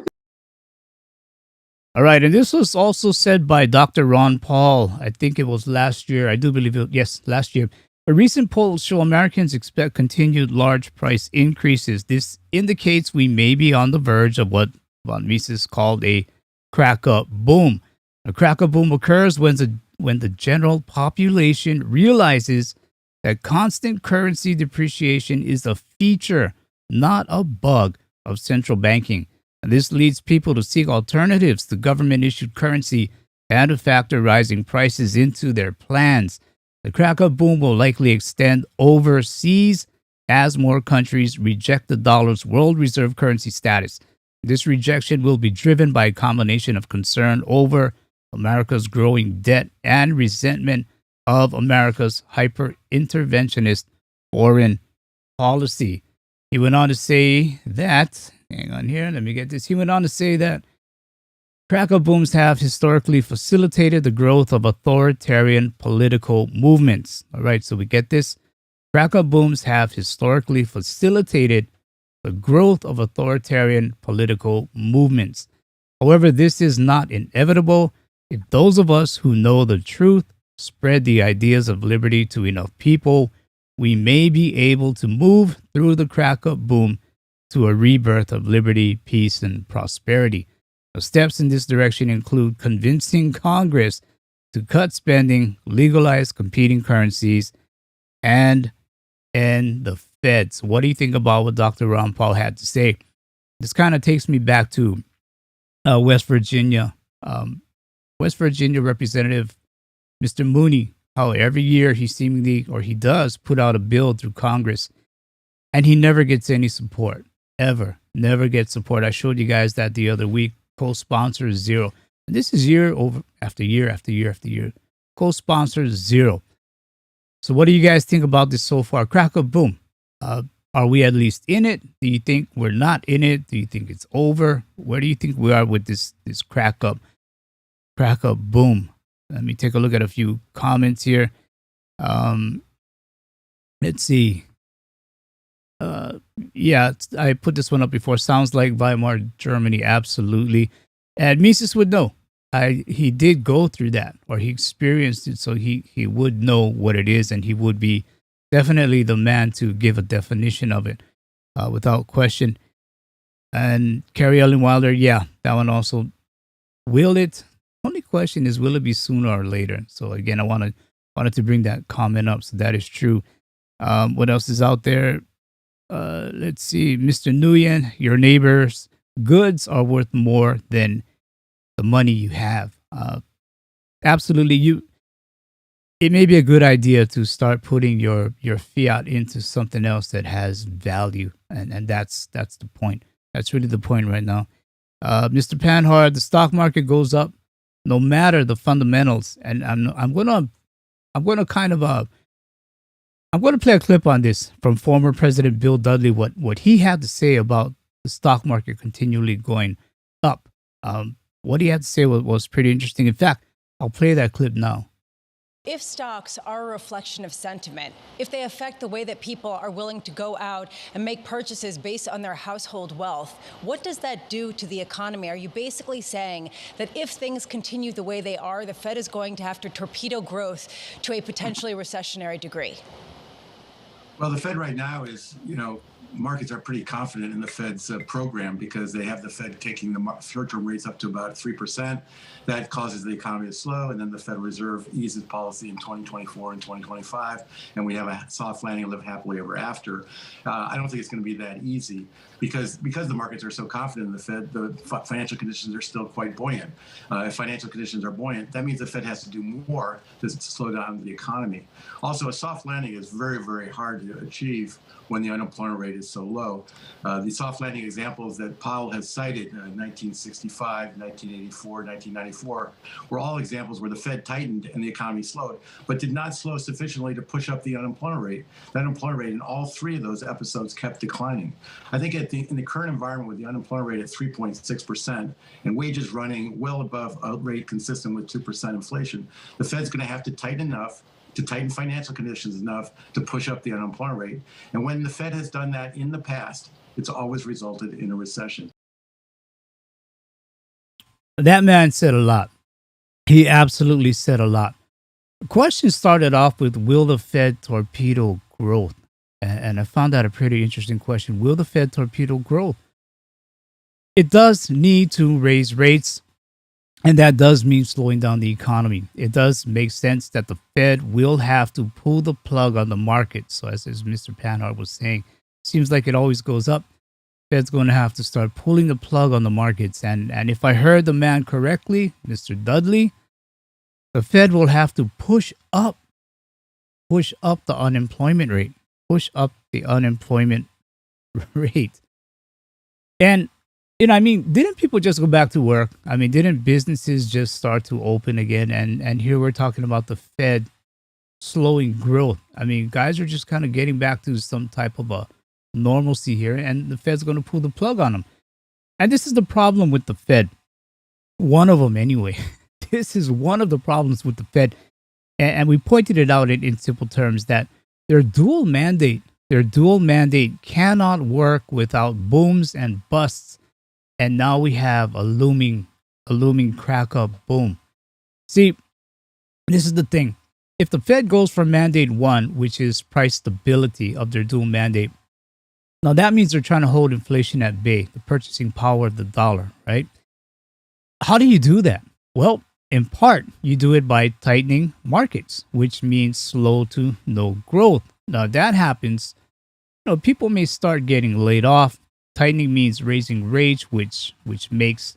All right, and this was also said by Dr. Ron Paul. I think it was last year. I do believe last year. A recent polls show Americans expect continued large price increases. This indicates we may be on the verge of what von Mises called a crack-up boom. A crack-up boom occurs when the general population realizes that constant currency depreciation is a feature, not a bug, of central banking. And this leads people to seek alternatives to government-issued currency and to factor rising prices into their plans. The crack-up boom will likely extend overseas as more countries reject the dollar's world reserve currency status. This rejection will be driven by a combination of concern over America's growing debt and resentment of America's hyper-interventionist foreign policy. He went on to say that, hang on here, let me get this. He went on to say that Cracker booms have historically facilitated the growth of authoritarian political movements. All right, so we get this. Cracker booms have historically facilitated the growth of authoritarian political movements. However, this is not inevitable if those of us who know the truth spread the ideas of liberty to enough people. We may be able to move through the cracker boom to a rebirth of liberty, peace, and prosperity. The steps in this direction include convincing Congress to cut spending, legalize competing currencies, and end the Feds. What do you think about what Dr. Ron Paul had to say? This kind of takes me back to West Virginia. West Virginia Representative Mr. Mooney, how every year he seemingly, or he does, put out a bill through Congress, and he never gets any support. Ever. Never gets support. I showed you guys that the other week. Co-sponsor is zero. And this is year over after year after year after year. Co-sponsor is zero. So what do you guys think about this so far? Cracker boom. Are we at least in it? Do you think we're not in it? Do you think it's over? Where do you think we are with this crack up boom? Let me take a look at a few comments here. Let's see. Yeah, I put this one up before. Sounds like Weimar Germany, absolutely. And Mises would know. He did go through that, or he experienced it, so he would know what it is, and he would be definitely the man to give a definition of it, without question. And Carrie Ellen Wilder, yeah, that one also. Will it? Only question is, will it be sooner or later? So again, I wanted to bring that comment up. So that is true. What else is out there? Let's see, Mr. Nguyen, your neighbor's goods are worth more than the money you have. Absolutely, it may be a good idea to start putting your fiat into something else that has value, and that's the point. That's really the point right now. Mr. Panhard, the stock market goes up no matter the fundamentals, and I'm gonna play a clip on this from former President Bill Dudley, what he had to say about the stock market continually going up. What he had to say was pretty interesting. In fact, I'll play that clip now. If stocks are a reflection of sentiment, if they affect the way that people are willing to go out and make purchases based on their household wealth, what does that do to the economy? Are you basically saying that if things continue the way they are, the Fed is going to have to torpedo growth to a potentially recessionary degree? Well, the Fed right now is, markets are pretty confident in the Fed's program because they have the Fed taking the short-term rates up to about 3%. That causes the economy to slow, and then the Federal Reserve eases policy in 2024 and 2025, and we have a soft landing and live happily ever after. I don't think it's going to be that easy because the markets are so confident in the Fed, the financial conditions are still quite buoyant. If financial conditions are buoyant, that means the Fed has to do more to slow down the economy. Also, a soft landing is very, very hard to achieve when the unemployment rate is so low. The soft landing examples that Powell has cited, 1965, 1984, 1994, were all examples where the Fed tightened and the economy slowed, but did not slow sufficiently to push up the unemployment rate. The unemployment rate in all three of those episodes kept declining. I think in the current environment with the unemployment rate at 3.6% and wages running well above a rate consistent with 2% inflation, the Fed's going to have to tighten financial conditions enough to push up the unemployment rate. And when the Fed has done that in the past, it's always resulted in a recession. That man said a lot. He absolutely said a lot. The question started off with, will the Fed torpedo growth? And I found that a pretty interesting question. Will the Fed torpedo growth? It does need to raise rates, and that does mean slowing down the economy. It does make sense that the Fed will have to pull the plug on the market. So as Mr. Panhard was saying, seems like it always goes up. Fed's going to have to start pulling the plug on the markets. And if I heard the man correctly, Mr. Dudley, the Fed will have to push up the unemployment rate. Push up the unemployment rate. And didn't people just go back to work? Didn't businesses just start to open again? And here we're talking about the Fed slowing growth. Guys are just kind of getting back to some type of a normalcy here, and the Fed's going to pull the plug on them. And this is the problem with the Fed. one of them anyway. This is one of the problems with the Fed. And we pointed it out in simple terms that their dual mandate cannot work without booms and busts. And now we have a looming crack up boom. See, this is the thing. If the Fed goes for mandate one, which is price stability of their dual mandate, now that means they're trying to hold inflation at bay, the purchasing power of the dollar, right? How do you do that? Well, in part, you do it by tightening markets, which means slow to no growth. Now, if that happens, people may start getting laid off. Tightening means raising rates, which makes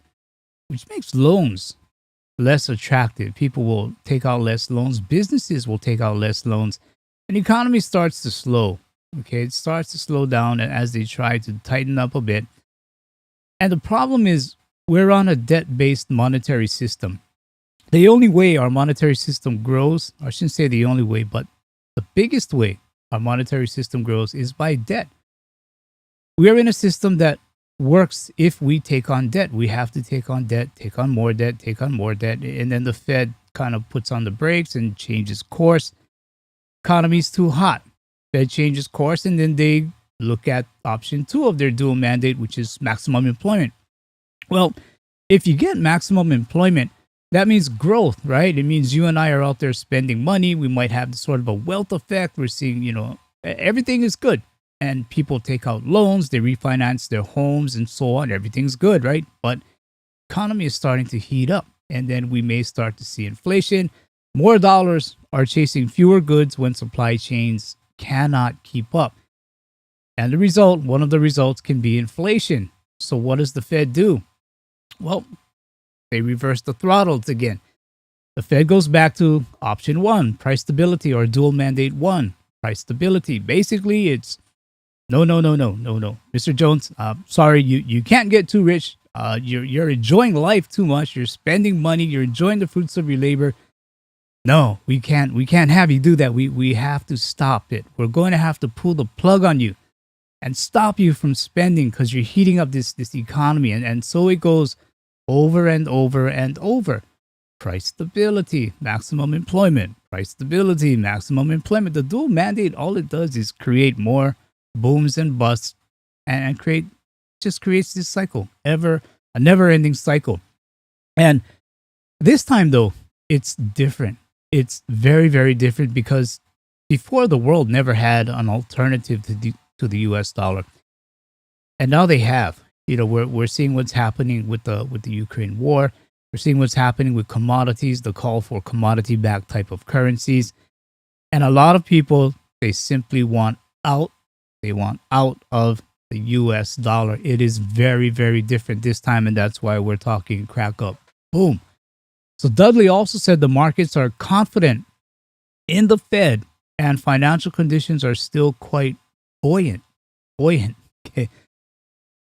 loans less attractive. People will take out less loans. Businesses will take out less loans. And the economy starts to slow. Okay, it starts to slow down as they try to tighten up a bit. And the problem is we're on a debt-based monetary system. The only way our monetary system grows, I shouldn't say the only way, but the biggest way our monetary system grows is by debt. We are in a system that works if we take on debt. We have to take on debt, take on more debt, take on more debt, and then the Fed kind of puts on the brakes and changes course. Economy's too hot. Fed changes course, and then they look at option 2 of their dual mandate, which is maximum employment. Well, if you get maximum employment, that means growth, right? It means you and I are out there spending money. We might have sort of a wealth effect. We're seeing, everything is good. And people take out loans, they refinance their homes and so on. Everything's good, right? But economy is starting to heat up. And then we may start to see inflation. More dollars are chasing fewer goods when supply chains cannot keep up. And one of the results can be inflation. So what does the Fed do? Well, they reverse the throttles again. The Fed goes back to option 1, price stability, or dual mandate 1, price stability. Basically, it's no. Mr. Jones, sorry, you can't get too rich. You're enjoying life too much. You're spending money. You're enjoying the fruits of your labor. No, we can't have you do that. We have to stop it. We're going to have to pull the plug on you and stop you from spending because you're heating up this economy. And so it goes over and over and over. Price stability, maximum employment. Price stability, maximum employment. The dual mandate, all it does is create more booms and busts and creates this cycle, a never-ending cycle. And this time, though, it's different. It's very, very different because before the world never had an alternative to the U.S. dollar, and now they have. We're seeing what's happening with the Ukraine war. We're seeing what's happening with commodities, the call for commodity-backed type of currencies, and a lot of people, they simply want out. They want out of the U.S. dollar. It is very, very different this time, and that's why we're talking crack up, boom. So Dudley also said the markets are confident in the Fed and financial conditions are still quite buoyant. Okay.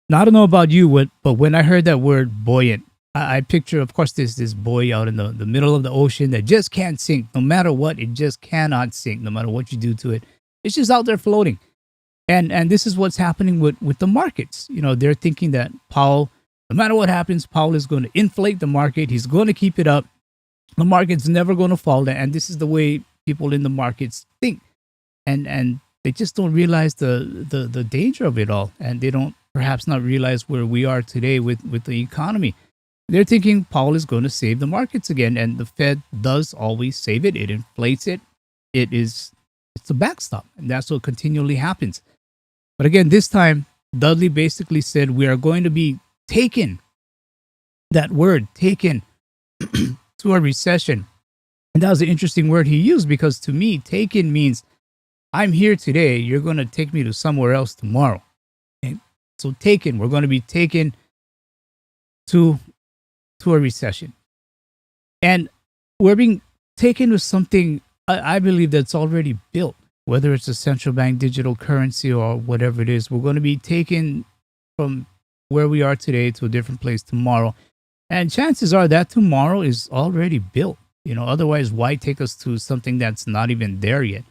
Now, I don't know about you, but when I heard that word buoyant, I picture, of course, this buoy out in the middle of the ocean that just can't sink. No matter what, it just cannot sink. No matter what you do to it, it's just out there floating. And this is what's happening with the markets. They're thinking that Powell, no matter what happens, Powell is going to inflate the market. He's going to keep it up. The market's never going to fall. And this is the way people in the markets think. And they just don't realize the danger of it all. And they don't perhaps not realize where we are today with the economy. They're thinking Powell is going to save the markets again. And the Fed does always save it. It inflates it. It's a backstop. And that's what continually happens. But again, this time, Dudley basically said we are going to be taken, that word, taken, to a recession. And that was an interesting word he used because to me, taken means I'm here today. You're going to take me to somewhere else tomorrow. Okay? So taken, we're going to be taken to a recession. And we're being taken to something I believe that's already built. Whether it's a central bank digital currency or whatever it is, we're going to be taken from where we are today to a different place tomorrow. And chances are that tomorrow is already built. Otherwise, why take us to something that's not even there yet?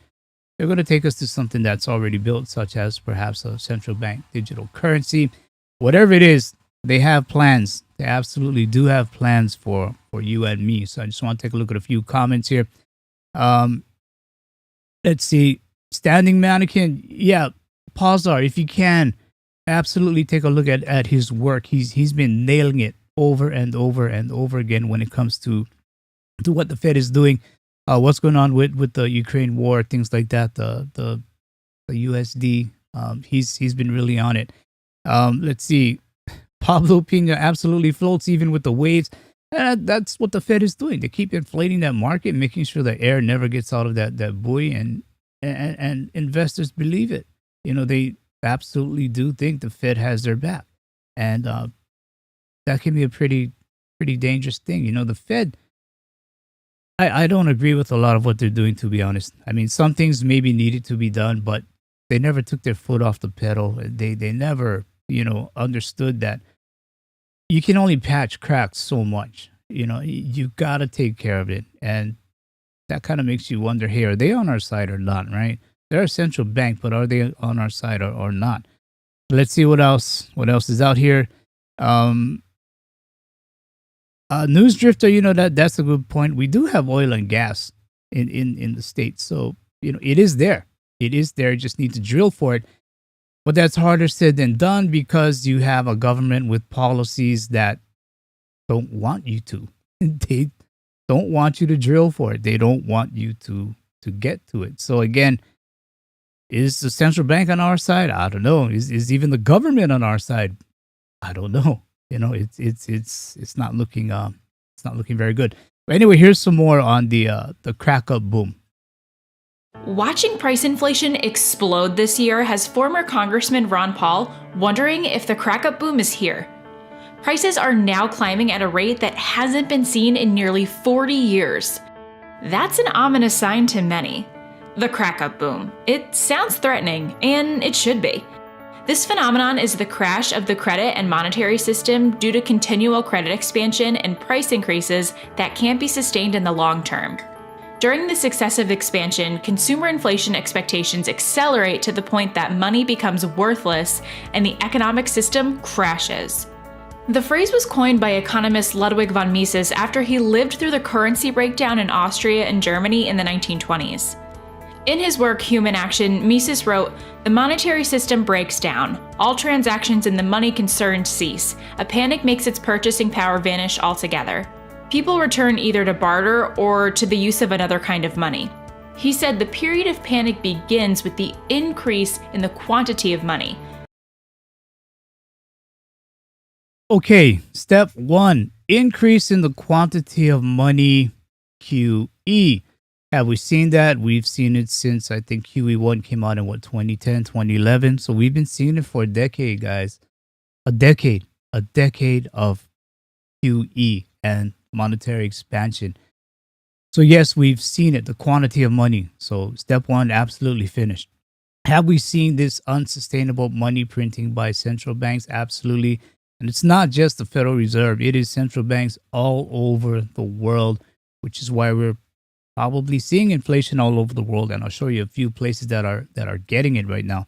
They're going to take us to something that's already built, such as perhaps a central bank digital currency. Whatever it is, they have plans. They absolutely do have plans for you and me. So I just want to take a look at a few comments here. Um, let's see. Standing Mannequin. Yeah, Pazar, if you can, absolutely take a look at his work. He's been nailing it over and over and over again when it comes to what the Fed is doing, what's going on with the Ukraine war, things like that. The USD. He's been really on it. Let's see. Pablo Pina absolutely floats even with the waves. That's what the Fed is doing. They keep inflating that market, making sure the air never gets out of that buoy, and investors believe it. They absolutely do think the Fed has their back, and that can be a pretty dangerous thing. The Fed. I don't agree with a lot of what they're doing, to be honest. I mean, some things maybe needed to be done, but they never took their foot off the pedal. They never understood that you can only patch cracks so much. You got to take care of it. And that kind of makes you wonder, hey, are they on our side or not, right? They're a central bank, but are they on our side or not? Let's see what else is out here. News Drifter, that's a good point. We do have oil and gas in the States. So, it is there. It is there. You just need to drill for it. But that's harder said than done because you have a government with policies that don't want you to. They don't want you to drill for it. They don't want you to get to it. So again, is the central bank on our side? I don't know. Is even the government on our side? I don't know. It's not looking very good. But anyway, here's some more on the crack up boom. Watching price inflation explode this year has former Congressman Ron Paul wondering if the crack-up boom is here. Prices are now climbing at a rate that hasn't been seen in nearly 40 years. That's an ominous sign to many. The crack-up boom. It sounds threatening, and it should be. This phenomenon is the crash of the credit and monetary system due to continual credit expansion and price increases that can't be sustained in the long term. During this excessive expansion, consumer inflation expectations accelerate to the point that money becomes worthless and the economic system crashes. The phrase was coined by economist Ludwig von Mises after he lived through the currency breakdown in Austria and Germany in the 1920s. In his work, Human Action, Mises wrote, "The monetary system breaks down. All transactions in the money concerned cease. A panic makes its purchasing power vanish altogether. People return either to barter or to the use of another kind of money." He said the period of panic begins with the increase in the quantity of money. Okay, step 1, increase in the quantity of money, QE. Have we seen that? We've seen it since I think QE1 came out in 2010, 2011. So we've been seeing it for a decade, guys. A decade of QE and monetary expansion. So yes, we've seen it, the quantity of money. So step 1, absolutely finished. Have we seen this unsustainable money printing by central banks? Absolutely. And it's not just the Federal Reserve. It is central banks all over the world, which is why we're probably seeing inflation all over the world. And I'll show you a few places that are getting it right now.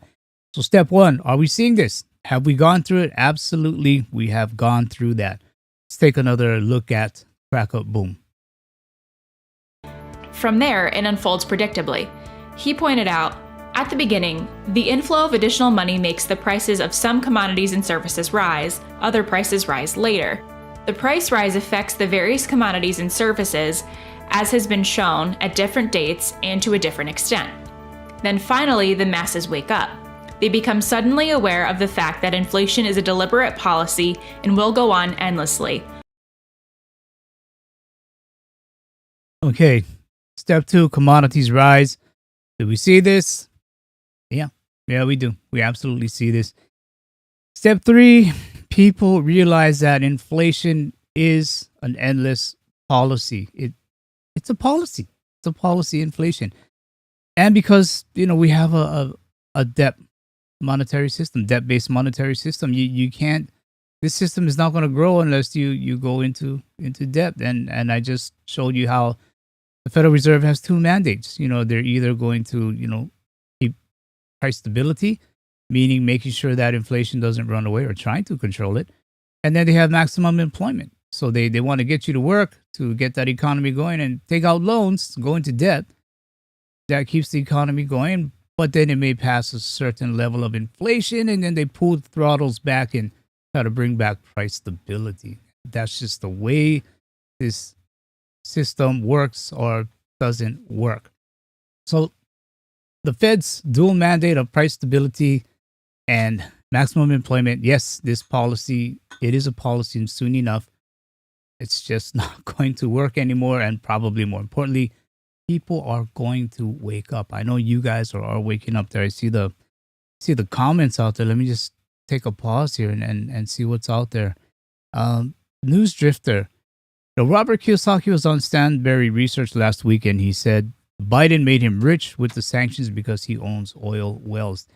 So step 1, are we seeing this? Have we gone through it? Absolutely, we have gone through that. Let's take another look at crack up boom. From there, it unfolds predictably. He pointed out, at the beginning, the inflow of additional money makes the prices of some commodities and services rise, other prices rise later. The price rise affects the various commodities and services, as has been shown, at different dates and to a different extent. Then finally, the masses wake up. They become suddenly aware of the fact that inflation is a deliberate policy and will go on endlessly. Okay, step 2, commodities rise. Do we see this? Yeah, we do. We absolutely see this. Step 3, people realize that inflation is an endless policy. It's a policy. It's a policy, inflation. And because, we have a debt monetary system, debt-based monetary system, you can't, this system is not going to grow unless you go into debt. And I just showed you how the Federal Reserve has 2 mandates. They're either going to, keep price stability, meaning making sure that inflation doesn't run away or trying to control it. and then they have maximum employment. So they want to get you to work to get that economy going and take out loans, go into debt. That keeps the economy going, but then it may pass a certain level of inflation, and then they pull the throttles back and try to bring back price stability. That's just the way this system works or doesn't work. So the Fed's dual mandate of price stability and maximum employment, yes, this policy, it is a policy, and soon enough, it's just not going to work anymore. And probably more importantly, people are going to wake up. I know you guys are waking up there. I see the comments out there. Let me just take a pause here and see what's out there. News Drifter. Robert Kiyosaki was on Stanberry Research last week, and he said Biden made him rich with the sanctions because he owns oil wells.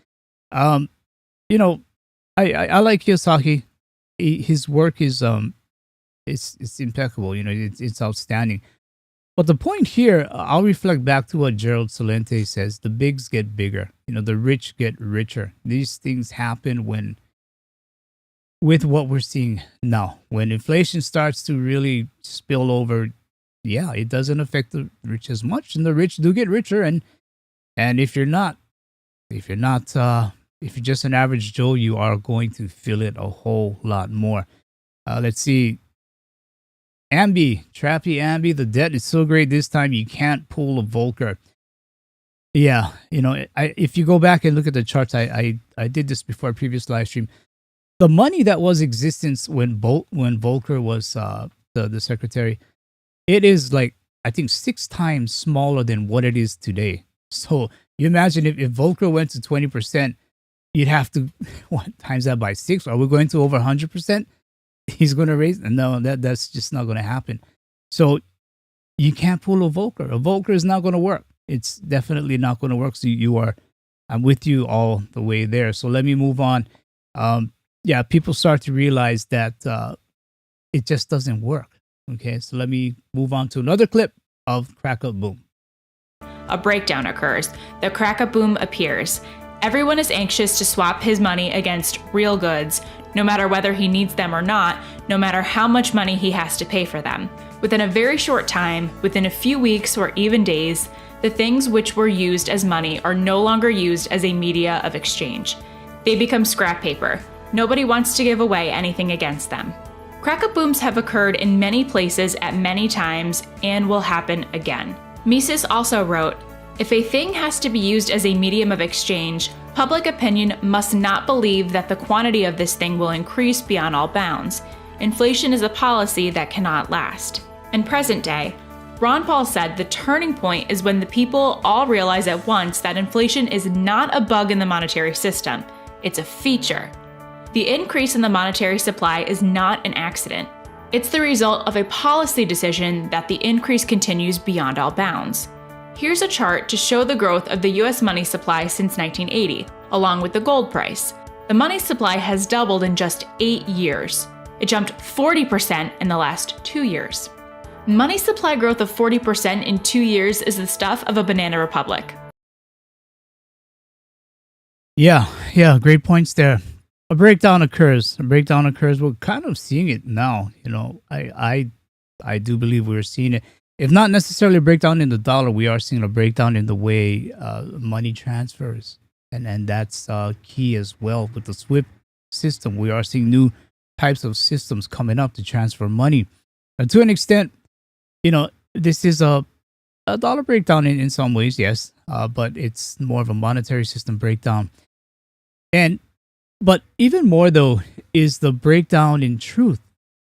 I like Kiyosaki. His work is it's impeccable. It's outstanding. But the point here, I'll reflect back to what Gerald Celente says: the bigs get bigger. The rich get richer. These things happen with what we're seeing now. When inflation starts to really spill over, yeah, it doesn't affect the rich as much, and the rich do get richer. And if you're just an average Joe, you are going to feel it a whole lot more. Let's see. Trappy Ambi, the debt is so great this time you can't pull a Volcker. Yeah, if you go back and look at the charts, I did this before a previous live stream. The money that was existence when Volcker was the secretary, it is like, I think 6 times smaller than what it is today. So you imagine if Volcker went to 20%, you'd have to times that by 6. Are we going to over 100%? He's going to raise? No, that's just not going to happen. So you can't pull a Volcker. A Volcker is not going to work. It's definitely not going to work. So I'm with you all the way there. So let me move on. People start to realize that it just doesn't work. Okay, so let me move on to another clip of Crack Up Boom. A breakdown occurs. The crack up boom appears. Everyone is anxious to swap his money against real goods, no matter whether he needs them or not, no matter how much money he has to pay for them. Within a very short time, within a few weeks or even days, the things which were used as money are no longer used as a media of exchange. They become scrap paper. Nobody wants to give away anything against them. Crack-up booms have occurred in many places at many times and will happen again. Mises also wrote, "If a thing has to be used as a medium of exchange, public opinion must not believe that the quantity of this thing will increase beyond all bounds. Inflation is a policy that cannot last." In present day, Ron Paul said the turning point is when the people all realize at once that inflation is not a bug in the monetary system, it's a feature. The increase in the monetary supply is not an accident. It's the result of a policy decision that the increase continues beyond all bounds. Here's a chart to show the growth of the US money supply since 1980, along with the gold price. The money supply has doubled in just 8 years. It jumped 40% in the last 2 years. Money supply growth of 40% in 2 years is the stuff of a banana republic. Yeah, great points there. A breakdown occurs. We're kind of seeing it now. I do believe we're seeing it. If not necessarily a breakdown in the dollar, we are seeing a breakdown in the way money transfers. And that's key as well with the SWIFT system. We are seeing new types of systems coming up to transfer money. And to an extent, this is a dollar breakdown in some ways, yes, but it's more of a monetary system breakdown. But even more, though, is the breakdown in truth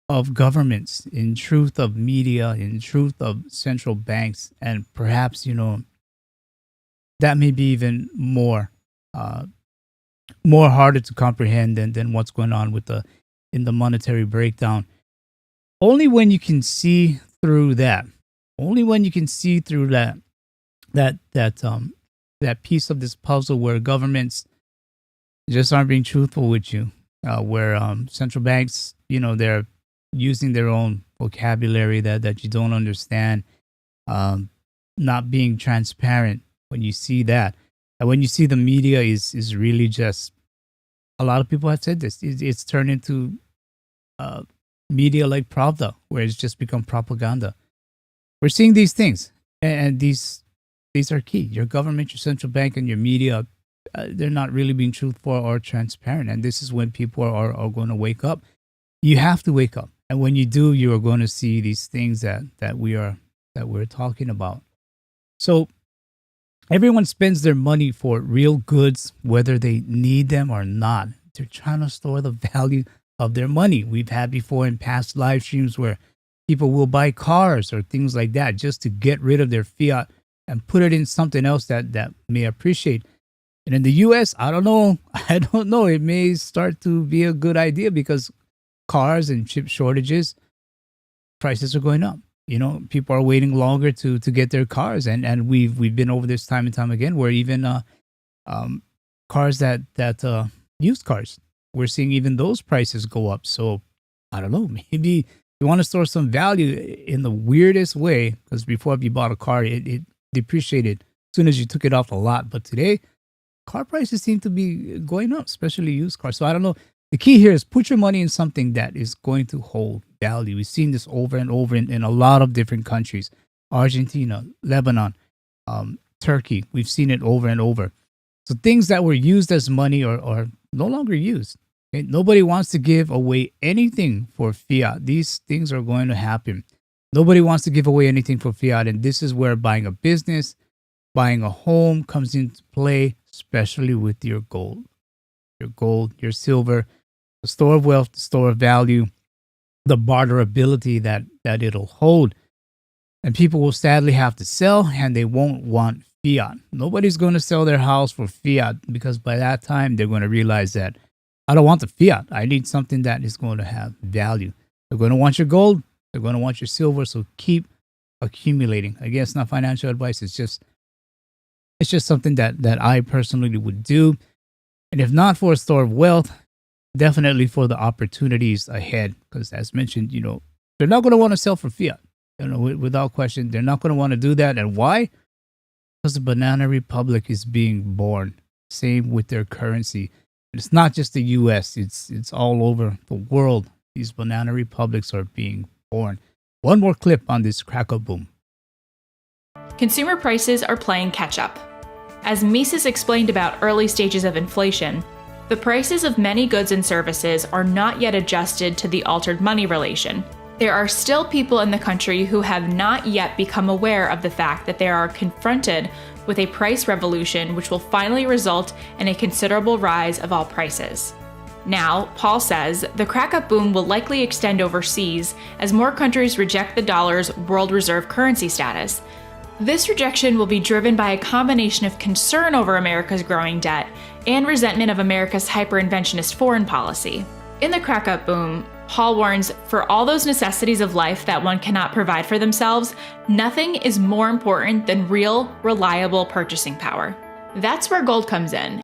of governments, in truth of media, in truth of central banks, and perhaps, that may be even more harder to comprehend than what's going on in the monetary breakdown. Only when you can see through that, that piece of this puzzle where governments just aren't being truthful with you, where central banks, they're using their own vocabulary that you don't understand, not being transparent. When you see that, and when you see the media is really just, a lot of people have said this, it's turned into media like Pravda, where it's just become propaganda. We're seeing these things, and these are key. Your government, your central bank, and your media, they're not really being truthful or transparent. And this is when people are going to wake up. You have to wake up, and when you do, you are going to see these things that we're talking about. So everyone spends their money for real goods, whether they need them or not. They're trying to store the value of their money. We've had before in past live streams where people will buy cars or things like that just to get rid of their fiat and put it in something else that may appreciate. And in the US, I don't know. It may start to be a good idea because cars and chip shortages, prices are going up. People are waiting longer to get their cars, and we've been over this time and time again where even cars that used cars, we're seeing even those prices go up. So I don't know, maybe you want to store some value in the weirdest way, because before, if you bought a car, it depreciated as soon as you took it off the lot. But today, car prices seem to be going up, especially used cars. So I don't know. The key here is put your money in something that is going to hold value. We've seen this over and over in a lot of different countries. Argentina, Lebanon, Turkey. We've seen it over and over. So things that were used as money are no longer used. Okay? Nobody wants to give away anything for fiat. These things are going to happen. Nobody wants to give away anything for fiat. And this is where buying a business, buying a home comes into play, especially with your gold. Your gold, your silver, the store of wealth, the store of value, the barterability that it'll hold. And people will sadly have to sell, and they won't want fiat. Nobody's going to sell their house for fiat, because by that time they're going to realize that I don't want the fiat. I need something that is going to have value. They're going to want your gold. They're going to want your silver. So keep accumulating. Again, it's not financial advice. It's just something that I personally would do. And if not for a store of wealth, definitely for the opportunities ahead. Because as mentioned, they're not going to want to sell for fiat. Without question, they're not going to want to do that. And why? Because the banana republic is being born. Same with their currency. And it's not just the US, it's all over the world. These banana republics are being born. One more clip on this cracker boom. Consumer prices are playing catch up. As Mises explained about early stages of inflation, the prices of many goods and services are not yet adjusted to the altered money relation. There are still people in the country who have not yet become aware of the fact that they are confronted with a price revolution which will finally result in a considerable rise of all prices. Now, Paul says, the crack-up boom will likely extend overseas as more countries reject the dollar's world reserve currency status. This rejection will be driven by a combination of concern over America's growing debt and resentment of America's hyper-inventionist foreign policy. In the crack-up boom, Paul warns, for all those necessities of life that one cannot provide for themselves, nothing is more important than real, reliable purchasing power. That's where gold comes in.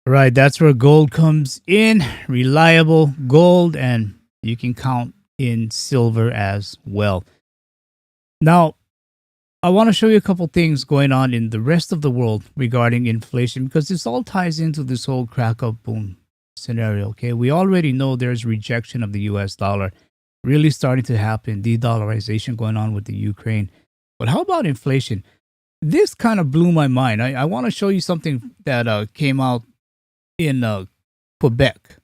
Right, that's where gold comes in. Reliable gold, and you can count in silver as well. Now, I want to show you a couple things going on in the rest of the world regarding inflation, because this all ties into this whole crack-up boom scenario. Okay, we already know there's rejection of the US dollar really starting to happen, de-dollarization going on with the Ukraine. But how about inflation? This kind of blew my mind. I want to show you something that came out in Quebec.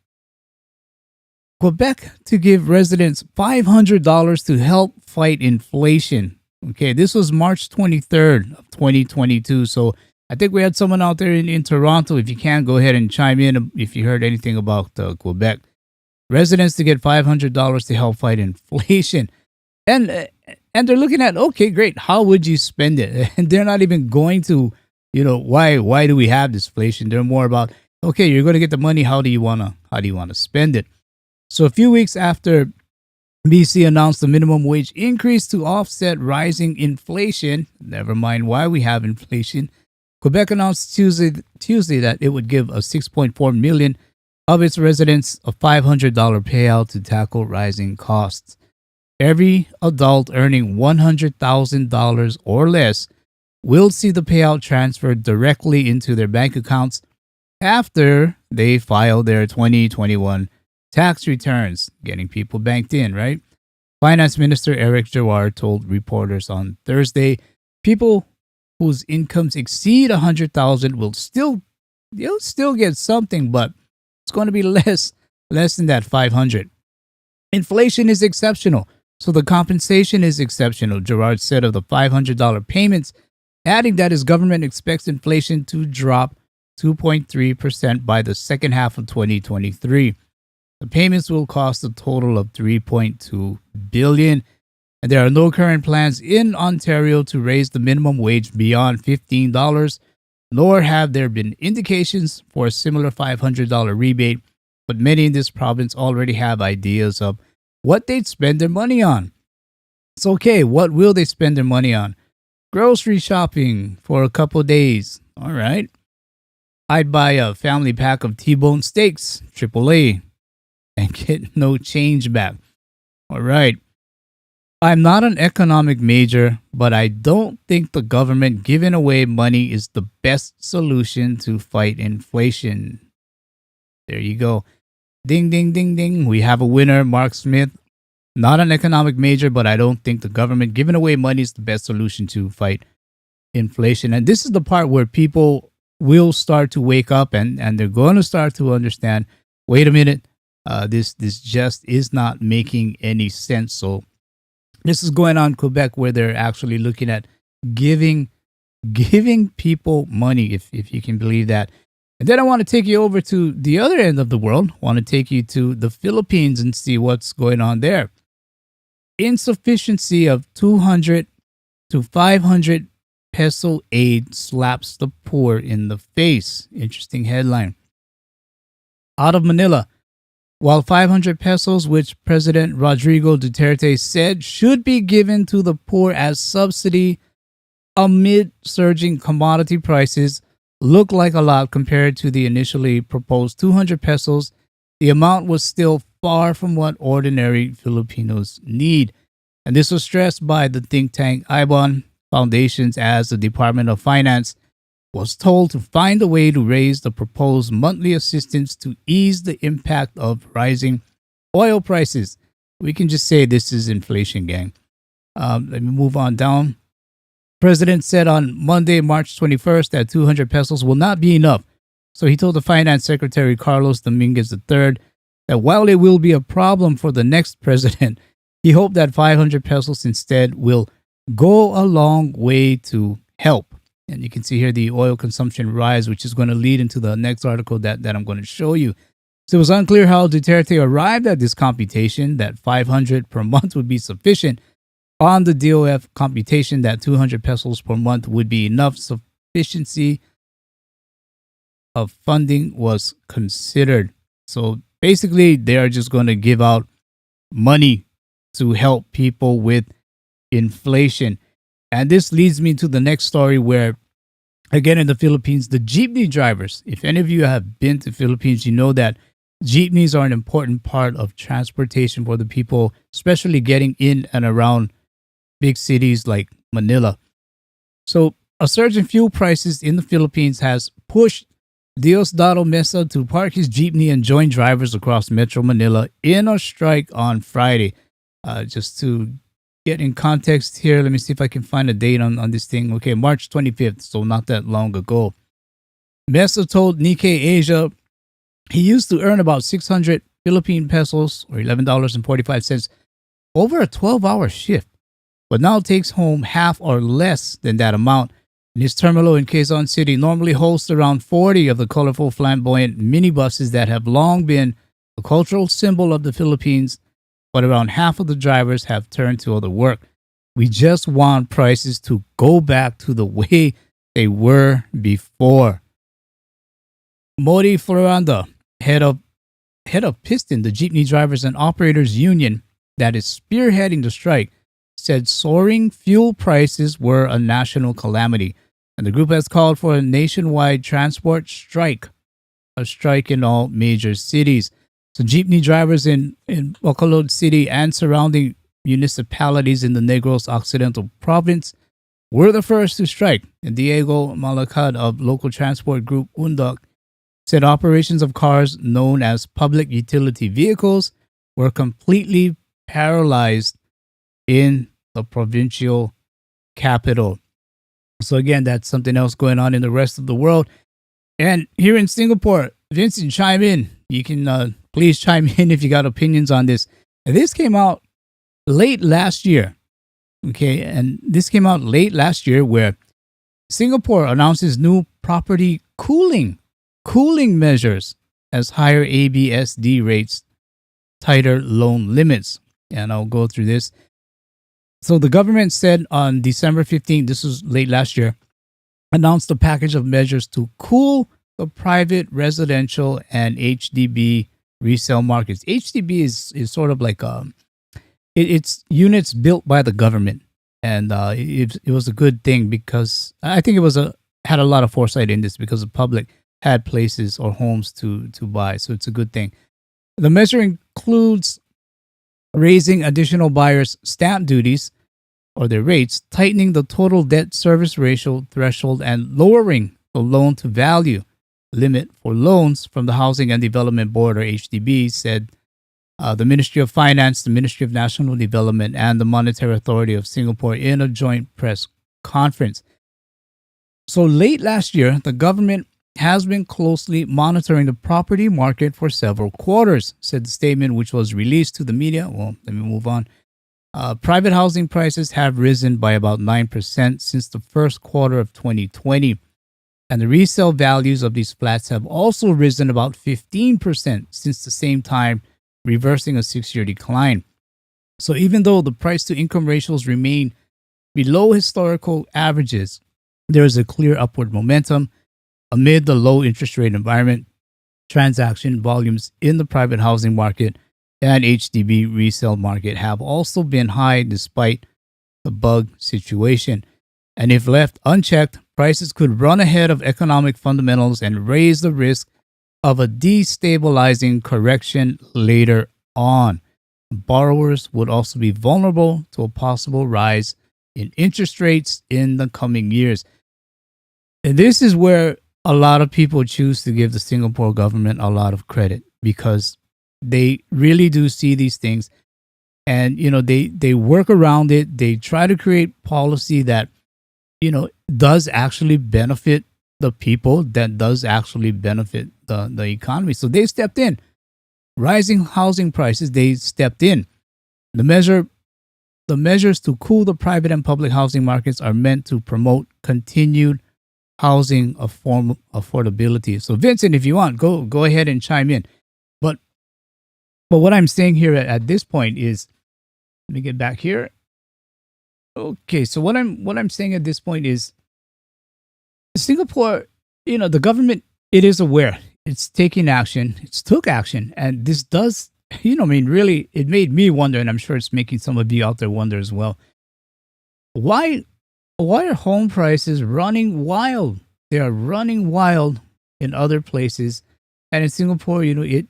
Quebec to give residents $500 to help fight inflation. Okay, this was March 23rd of 2022. So I think we had someone out there in Toronto. If you can, go ahead and chime in if you heard anything about Quebec. Residents to get $500 to help fight inflation. And they're looking at, okay, great, how would you spend it? And they're not even going to, why do we have this inflation? They're more about, okay, you're going to get the money. How do you want to spend it? So a few weeks after BC announced the minimum wage increase to offset rising inflation, never mind why we have inflation, Quebec announced Tuesday that it would give a 6.4 million of its residents a $500 payout to tackle rising costs. Every adult earning $100,000 or less will see the payout transferred directly into their bank accounts after they file their 2021 tax returns, getting people banked in, right? Finance Minister Eric Jawar told reporters on Thursday, people whose incomes exceed 100,000 will you'll still get something, but it's going to be less than that 500. Inflation is exceptional, so the compensation is exceptional, Gerard said of the $500 payments, adding that his government expects inflation to drop 2.3% by the second half of 2023. The payments will cost a total of $3.2 billion, and there are no current plans in Ontario to raise the minimum wage beyond $15, nor have there been indications for a similar $500 rebate, but many in this province already have ideas of what they'd spend their money on. It's okay, what will they spend their money on? Grocery shopping for a couple days. All right. I'd buy a family pack of T-bone steaks, AAA, and get no change back. All right. I'm not an economic major, but I don't think the government giving away money is the best solution to fight inflation. There you go. Ding, ding, ding, ding. We have a winner, Mark Smith. Not an economic major, but I don't think the government giving away money is the best solution to fight inflation. And this is the part where people will start to wake up and they're going to start to understand, wait a minute, this just is not making any sense. So this is going on in Quebec, where they're actually looking at giving people money, if you can believe that. And then I want to take you over to the other end of the world. I want to take you to the Philippines and see what's going on there. Insufficiency of 200 to 500 peso aid slaps the poor in the face. Interesting headline. Out of Manila, while 500 pesos, which President Rodrigo Duterte said should be given to the poor as subsidy amid surging commodity prices, look like a lot compared to the initially proposed 200 pesos, the amount was still far from what ordinary Filipinos need. And this was stressed by the think tank IBON Foundations, as the Department of Finance was told to find a way to raise the proposed monthly assistance to ease the impact of rising oil prices. We can just say this is inflation, gang. Let me move on down. President said on Monday, March 21st, that 200 pesos will not be enough. So he told the Finance Secretary Carlos Dominguez III that while it will be a problem for the next president, he hoped that 500 pesos instead will go a long way to help. And you can see here the oil consumption rise, which is going to lead into the next article that I'm going to show you. So it was unclear how Duterte arrived at this computation that 500 per month would be sufficient. On the DOF computation that 200 pesos per month would be enough, sufficiency of funding was considered. So basically, they are just going to give out money to help people with inflation. And this leads me to the next story where, again, in the Philippines, the jeepney drivers, if any of you have been to Philippines, you know that jeepneys are an important part of transportation for the people, especially getting in and around big cities like Manila. So a surge in fuel prices in the Philippines has pushed Diosdado Mesa to park his jeepney and join drivers across Metro Manila in a strike on Friday. Just to get in context here, let me see if I can find a date on this thing. Okay, March 25th, so not that long ago. Mesa told Nikkei Asia he used to earn about 600 Philippine pesos, or $11.45, over a 12-hour shift, but now takes home half or less than that amount. And his terminal in Quezon City normally hosts around 40 of the colorful, flamboyant minibuses that have long been a cultural symbol of the Philippines, but around half of the drivers have turned to other work. We just want prices to go back to the way they were before. Modi Floranda, head of Piston, the Jeepney Drivers and Operators Union that is spearheading the strike, said soaring fuel prices were a national calamity, and the group has called for a nationwide transport strike, a strike in all major cities. So jeepney drivers in Bacolod City and surrounding municipalities in the Negros Occidental Province were the first to strike. And Diego Malacad of local transport group UNDOC said operations of cars known as public utility vehicles were completely paralyzed in the provincial capital. So again, that's something else going on in the rest of the world. And here in Singapore, Vincent, chime in. You can please chime in if you got opinions on this. This came out late last year. Okay, and this came out late last year where Singapore announces new property cooling measures as higher ABSD rates, tighter loan limits. And I'll go through this. So the government said on December 15th, this was late last year, announced a package of measures to cool the private residential and HDB resale markets. HDB is sort of like it's units built by the government, and it was a good thing because I think it had a lot of foresight in this because the public had places or homes to buy, so it's a good thing. The measure includes raising additional buyers' stamp duties or their rates, tightening the total debt service ratio threshold, and lowering the loan to value limit for loans from the Housing and Development Board, or HDB, said the Ministry of Finance, the Ministry of National Development, and the Monetary Authority of Singapore in a joint press conference. So late last year, the government has been closely monitoring the property market for several quarters, said the statement, which was released to the media. Well, let me move on. Private housing prices have risen by about 9% since the first quarter of 2020. And the resale values of these flats have also risen about 15% since the same time, reversing a 6-year decline. So even though the price to income ratios remain below historical averages, there is a clear upward momentum. Amid the low interest rate environment, transaction volumes in the private housing market and HDB resale market have also been high despite the bug situation. And if left unchecked, prices could run ahead of economic fundamentals and raise the risk of a destabilizing correction later on. Borrowers would also be vulnerable to a possible rise in interest rates in the coming years. And this is where a lot of people choose to give the Singapore government a lot of credit, because they really do see these things, and they work around it. They try to create policy that does actually benefit the people, that does actually benefit the economy. So they stepped in. Rising housing prices, they stepped in. The measures to cool the private and public housing markets are meant to promote continued housing affordability. So Vincent, if you want, go ahead and chime in. But what I'm saying here at this point is, let me get back here. Okay, so what I'm saying at this point is, Singapore, the government, it is aware. It's taking action. It's took action, and this does, really, it made me wonder, and I'm sure it's making some of you out there wonder as well. Why are home prices running wild? They are running wild in other places, and in Singapore, it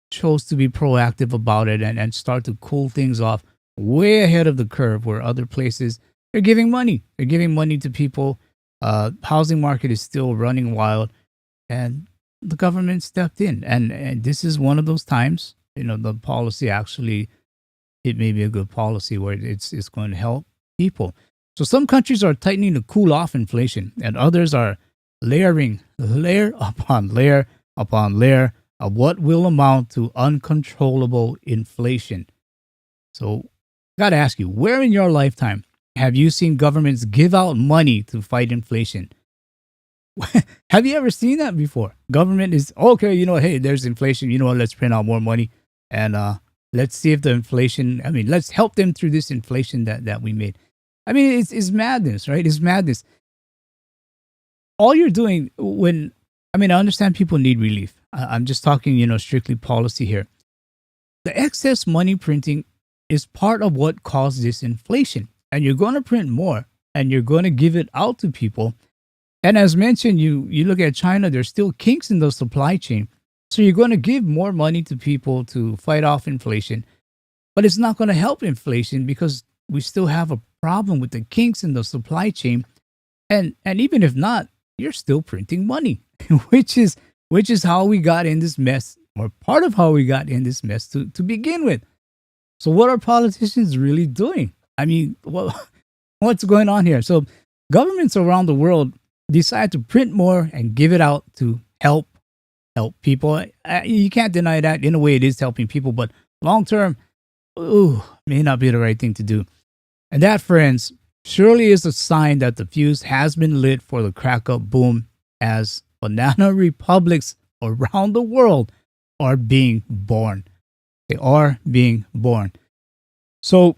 chose to be proactive about it and start to cool things off way ahead of the curve, where other places, they're giving money. They're giving money to people. Housing market is still running wild, and the government stepped in. And this is one of those times, the policy actually, it may be a good policy where it's going to help people. So some countries are tightening to cool off inflation, and others are layering layer upon layer upon layer of what will amount to uncontrollable inflation. So got to ask you, where in your lifetime have you seen governments give out money to fight inflation? Have you ever seen that before? Government is, okay, hey, there's inflation. Let's print out more money, and let's see if the inflation, let's help them through this inflation that we made. It's madness, right? It's madness. All you're doing I understand people need relief. I'm just talking, strictly policy here. The excess money printing is part of what caused this inflation. And you're going to print more, and you're going to give it out to people. And as mentioned, you look at China, there's still kinks in the supply chain. So you're going to give more money to people to fight off inflation. But it's not going to help inflation because we still have a problem with the kinks in the supply chain. And even if not, you're still printing money, which is which is how we got in this mess, or part of how we got in this mess to begin with. So what are politicians really doing? I mean, what's going on here? So governments around the world decide to print more and give it out to help people. You can't deny that. In a way, it is helping people, but long term, may not be the right thing to do. And that, friends, surely is a sign that the fuse has been lit for the crack up boom, as banana republics around the world are being born. They are being born. So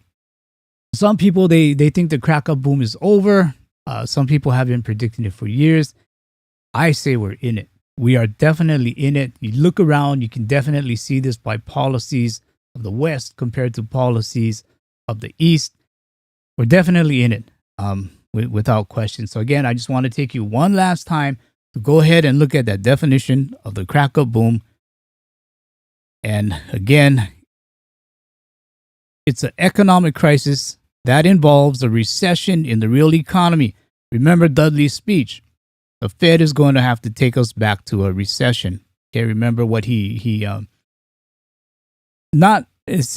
some people, they think the crack up boom is over. Some people have been predicting it for years. I say we're in it. We are definitely in it. You look around, you can definitely see this by policies of the West compared to policies of the East. We're definitely in it, without question. So again, I just want to take you one last time to go ahead and look at that definition of the crack up boom. And again, it's an economic crisis that involves a recession in the real economy. Remember Dudley's speech. The Fed is going to have to take us back to a recession. Okay, remember what this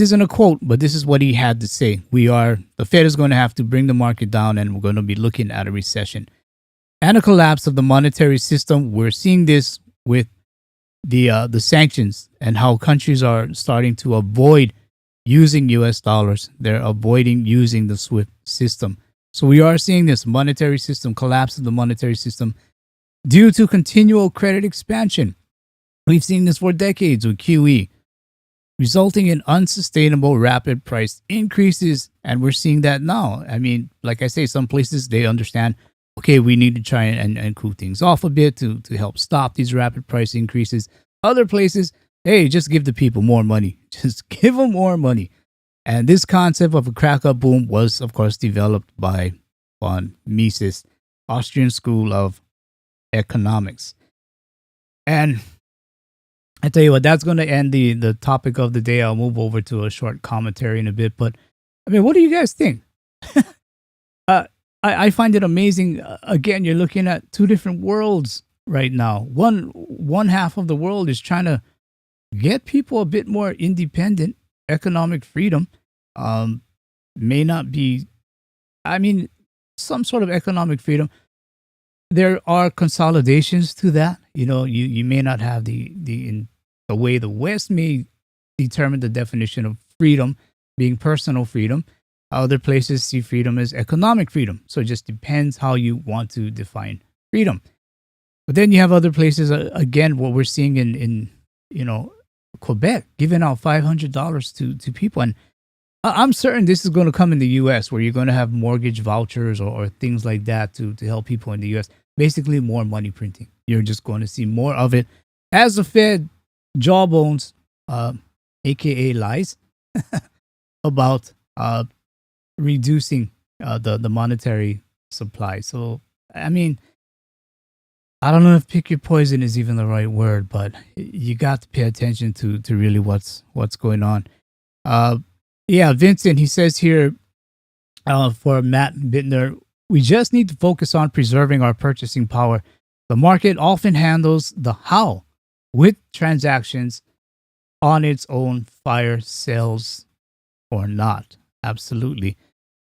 isn't a quote, but this is what he had to say. The Fed is going to have to bring the market down, and we're going to be looking at a recession and a collapse of the monetary system. We're seeing this with the sanctions and how countries are starting to avoid using US dollars. They're avoiding using the SWIFT system. So we are seeing this monetary system, collapse of the monetary system due to continual credit expansion. We've seen this for decades with QE, resulting in unsustainable rapid price increases. And we're seeing that now. I mean, like I say, some places, they understand, okay, we need to try and cool things off a bit to help stop these rapid price increases. Other places, hey, just give the people more money. Just give them more money. And this concept of a crack up boom was, of course, developed by von Mises, Austrian School of Economics. And I tell you what, that's going to end the topic of the day. I'll move over to a short commentary in a bit. But I mean, what do you guys think? I find it amazing. Again, you're looking at two different worlds right now. One half of the world is trying to get people a bit more independent. Economic freedom may not be, some sort of economic freedom. There are consolidations to that. You may not have the way the West may determine the definition of freedom being personal freedom. Other places see freedom as economic freedom. So it just depends how you want to define freedom. But then you have other places, again, what we're seeing in Quebec, giving out $500 to people. And I'm certain this is going to come in the U.S., where you're going to have mortgage vouchers or things like that to help people in the U.S. Basically, more money printing. You're just going to see more of it as the Fed jawbones, aka lies, about reducing the monetary supply. So, I mean, I don't know if pick your poison is even the right word, but you got to pay attention to really what's going on. Vincent, he says here, for Matt Bittner, we just need to focus on preserving our purchasing power. The market often handles the how with transactions on its own, fire sales or not. Absolutely.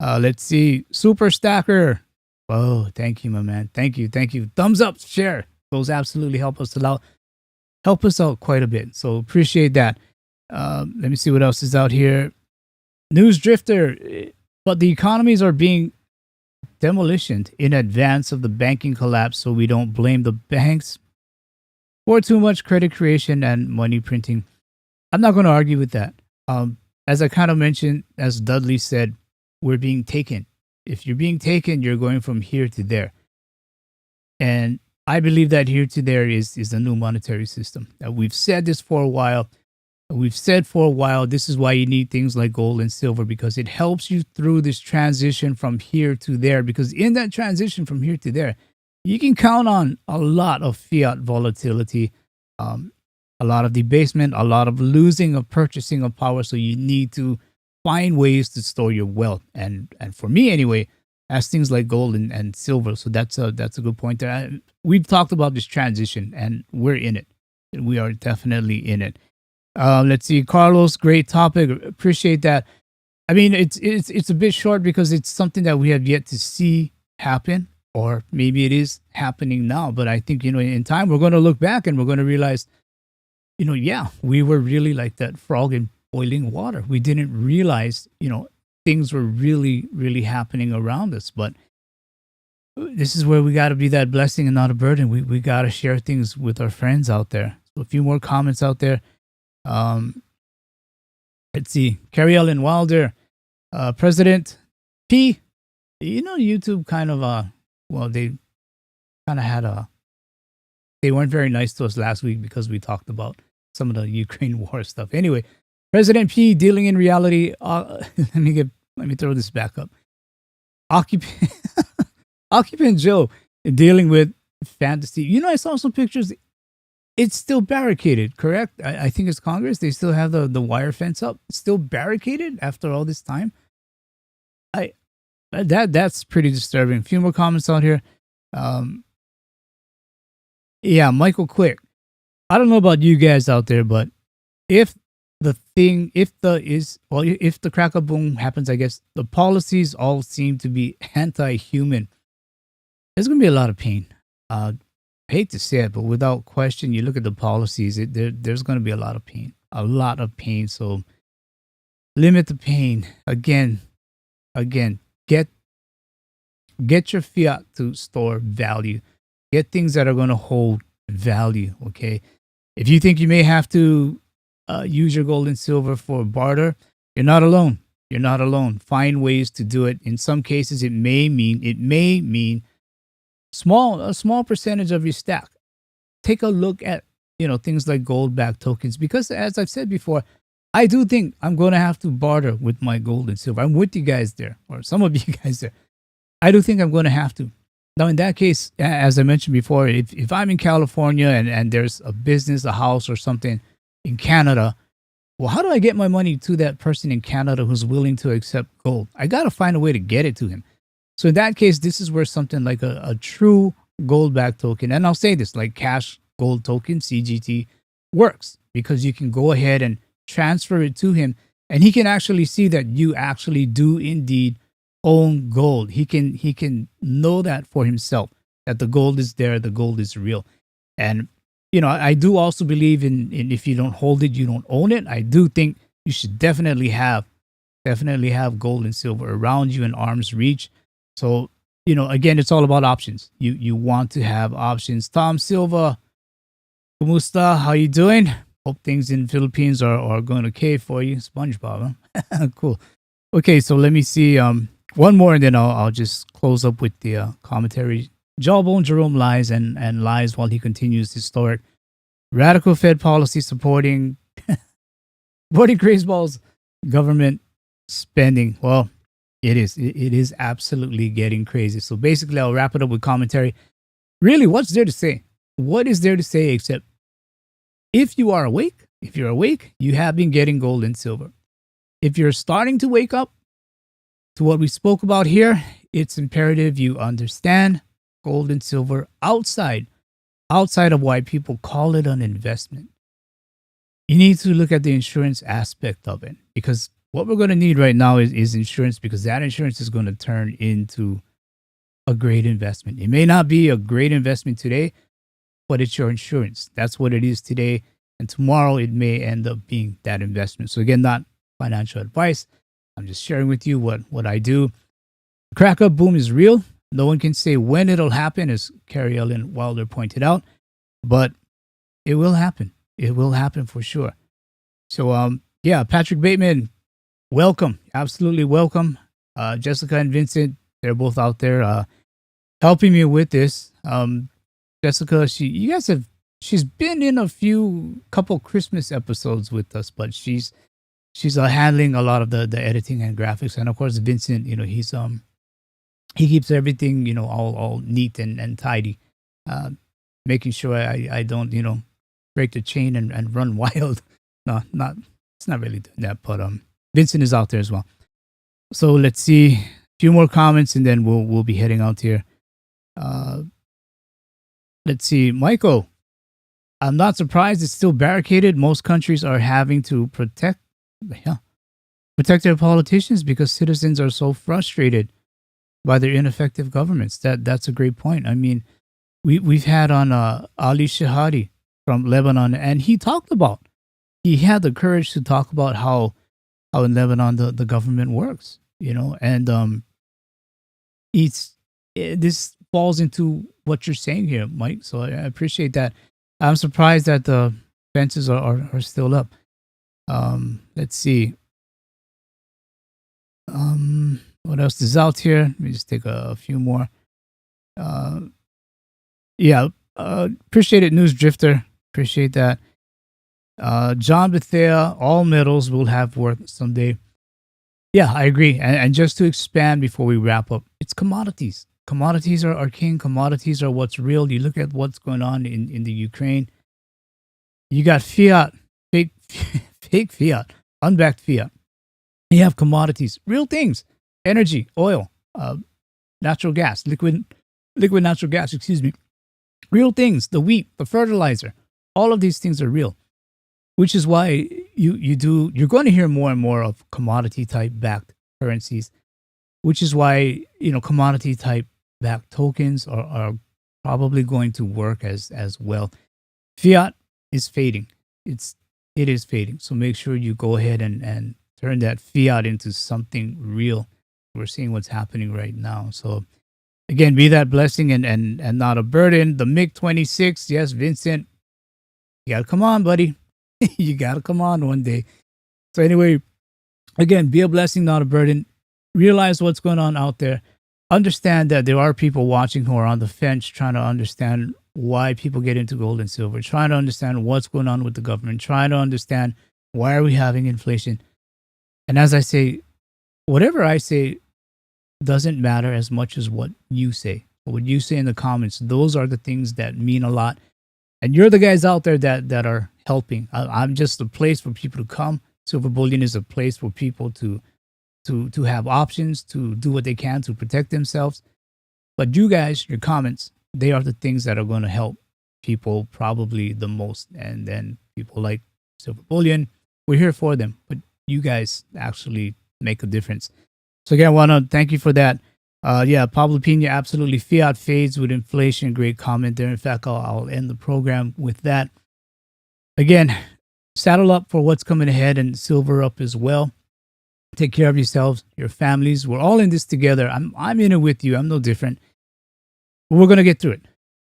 Let's see. Super Stacker. Oh, thank you, my man. Thank you. Thumbs up, share. Those absolutely help us out quite a bit. So appreciate that. Let me see what else is out here. News Drifter. But the economies are being demolitioned in advance of the banking collapse, so we don't blame the banks for too much credit creation and money printing. I'm not going to argue with that. As I kind of mentioned, as Dudley said, we're being taken. If you're being taken, you're going from here to there. And I believe that here to there is the new monetary system. We've said this for a while. This is why you need things like gold and silver, because it helps you through this transition from here to there. Because in that transition from here to there, you can count on a lot of fiat volatility, a lot of debasement, a lot of losing of purchasing of power. So you need to find ways to store your wealth. And for me anyway, as things like gold and silver. So that's a good point there. We've talked about this transition, and we're in it. We are definitely in it. Let's see, Carlos, great topic. Appreciate that. I mean, it's a bit short because it's something that we have yet to see happen, or maybe it is happening now. But I think, in time, we're going to look back and we're going to realize, yeah, we were really like that frog in boiling water. We didn't realize, things were really, really happening around us. But this is where we got to be that blessing and not a burden. We got to share things with our friends out there. So a few more comments out there. Let's see. Carrie Ellen Wilder, President P. YouTube kind of, they kind of had they weren't very nice to us last week because we talked about some of the Ukraine war stuff. Anyway, President P dealing in reality. Let me throw this back up. Occupant Joe dealing with fantasy. I saw some pictures. It's still barricaded, correct? I think it's Congress. They still have the wire fence up. It's still barricaded after all this time. That's pretty disturbing. A few more comments out here. Yeah, Michael Quick. I don't know about you guys out there, but if the crack up boom happens, I guess the policies all seem to be anti-human. There's going to be a lot of pain. I hate to say it, but without question, you look at the policies, there's going to be a lot of pain. A lot of pain. So limit the pain. Again, get your fiat to store value. Get things that are going to hold value, okay? If you think you may have to use your gold and silver for barter, you're not alone. You're not alone. Find ways to do it. In some cases, it may mean a small percentage of your stack. Take a look at things like gold-backed tokens, because as I've said before, I do think I'm going to have to barter with my gold and silver. I'm with you guys there, or some of you guys there. I do think I'm going to have to. Now, in that case, as I mentioned before, if I'm in California and there's a business, a house or something in Canada, well, how do I get my money to that person in Canada who's willing to accept gold? I got to find a way to get it to him. So in that case, this is where something like a true gold-backed token, and I'll say this, like cash gold token, CGT, works, because you can go ahead and transfer it to him, and he can actually see that you actually do indeed own gold. He can know that for himself, that the gold is there, the gold is real. And I do also believe in if you don't hold it, you don't own it. I do think you should definitely have gold and silver around you in arm's reach. So again, it's all about options. You want to have options. Tom Silva, kumusta? How you doing? Hope things in Philippines are going okay for you. SpongeBob, huh? Cool. Okay, so let me see. One more, and then I'll just close up with the commentary. Jawbone Jerome lies and lies while he continues historic radical Fed policy supporting crazeballs government spending. Well, it is absolutely getting crazy. So basically, I'll wrap it up with commentary. Really, what's there to say? What is there to say except if you're awake, you have been getting gold and silver. If you're starting to wake up to what we spoke about here, it's imperative you understand gold and silver outside of why people call it an investment. You need to look at the insurance aspect of it, because what we're going to need right now is insurance, because that insurance is going to turn into a great investment. It may not be a great investment today, but it's your insurance. That's what it is today. And tomorrow it may end up being that investment. So again, not financial advice. I'm just sharing with you what I do. The crack up boom is real. No one can say when it'll happen, as Carrie Ellen Wilder pointed out, but it will happen. It will happen for sure. So, Patrick Bateman, welcome. Absolutely welcome. Jessica and Vincent, they're both out there helping me with this. Jessica, she's been in a couple Christmas episodes with us, but she's handling a lot of the editing and graphics. And of course, Vincent, he keeps everything, all neat and tidy, making sure I don't, break the chain and run wild. No, it's not really doing that, but Vincent is out there as well. So let's see. few more comments, and then we'll be heading out here. Let's see, Michael. I'm not surprised it's still barricaded. Most countries are having to protect their politicians because citizens are so frustrated by their ineffective governments. That's a great point. I mean, we've had on Ali Shahadi from Lebanon, and he had the courage to talk about how in Lebanon the government works, and this falls into what you're saying here, Mike. So I appreciate that. I'm surprised that the fences are still up. Let's see. What else is out here? Let me just take a few more. Appreciate it, News Drifter. Appreciate that. John Bethea, all metals will have worth someday. Yeah, I agree. And just to expand before we wrap up, it's commodities. Commodities are king. Commodities are what's real. You look at what's going on in the Ukraine. You got fiat, fake fiat, unbacked fiat. You have commodities, real things, energy, oil, natural gas, liquid natural gas, real things, the wheat, the fertilizer, all of these things are real, which is why you're going to hear more and more of commodity type backed currencies, which is why, commodity type backed tokens are probably going to work as well. Fiat is fading. It is fading. So make sure you go ahead and turn that fiat into something real. We're seeing what's happening right now. So again, be that blessing and not a burden. The MiG-26, yes, Vincent, you gotta come on, buddy. You gotta come on one day. So anyway, again, be a blessing, not a burden. Realize what's going on out there. Understand that there are people watching who are on the fence trying to understand why people get into gold and silver, trying to understand what's going on with the government, trying to understand why are we having inflation. And as I say, whatever I say doesn't matter as much as what you say. What you say in the comments, those are the things that mean a lot. And you're the guys out there that are helping. I'm just a place for people to come. Silver Bullion is a place for people to have options, to do what they can to protect themselves. But you guys, your comments, they are the things that are going to help people probably the most. And then people like Silver Bullion, we're here for them. But you guys actually make a difference. So again, I want to thank you for that. Pablo Pina, absolutely. Fiat fades with inflation. Great comment there. In fact, I'll end the program with that. Again, saddle up for what's coming ahead and silver up as well. Take care of yourselves, your families. We're all in this together. I'm in it with you. I'm no different. But we're going to get through it.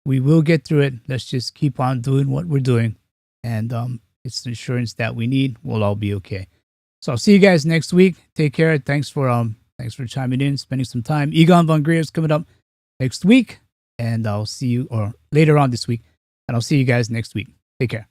We will get through it. Let's just keep on doing what we're doing. And it's the insurance that we need. We'll all be okay. So I'll see you guys next week. Take care. Thanks for chiming in, spending some time. Egon Von Greer is coming up next week. And I'll see you, or later on this week. And I'll see you guys next week. Take care.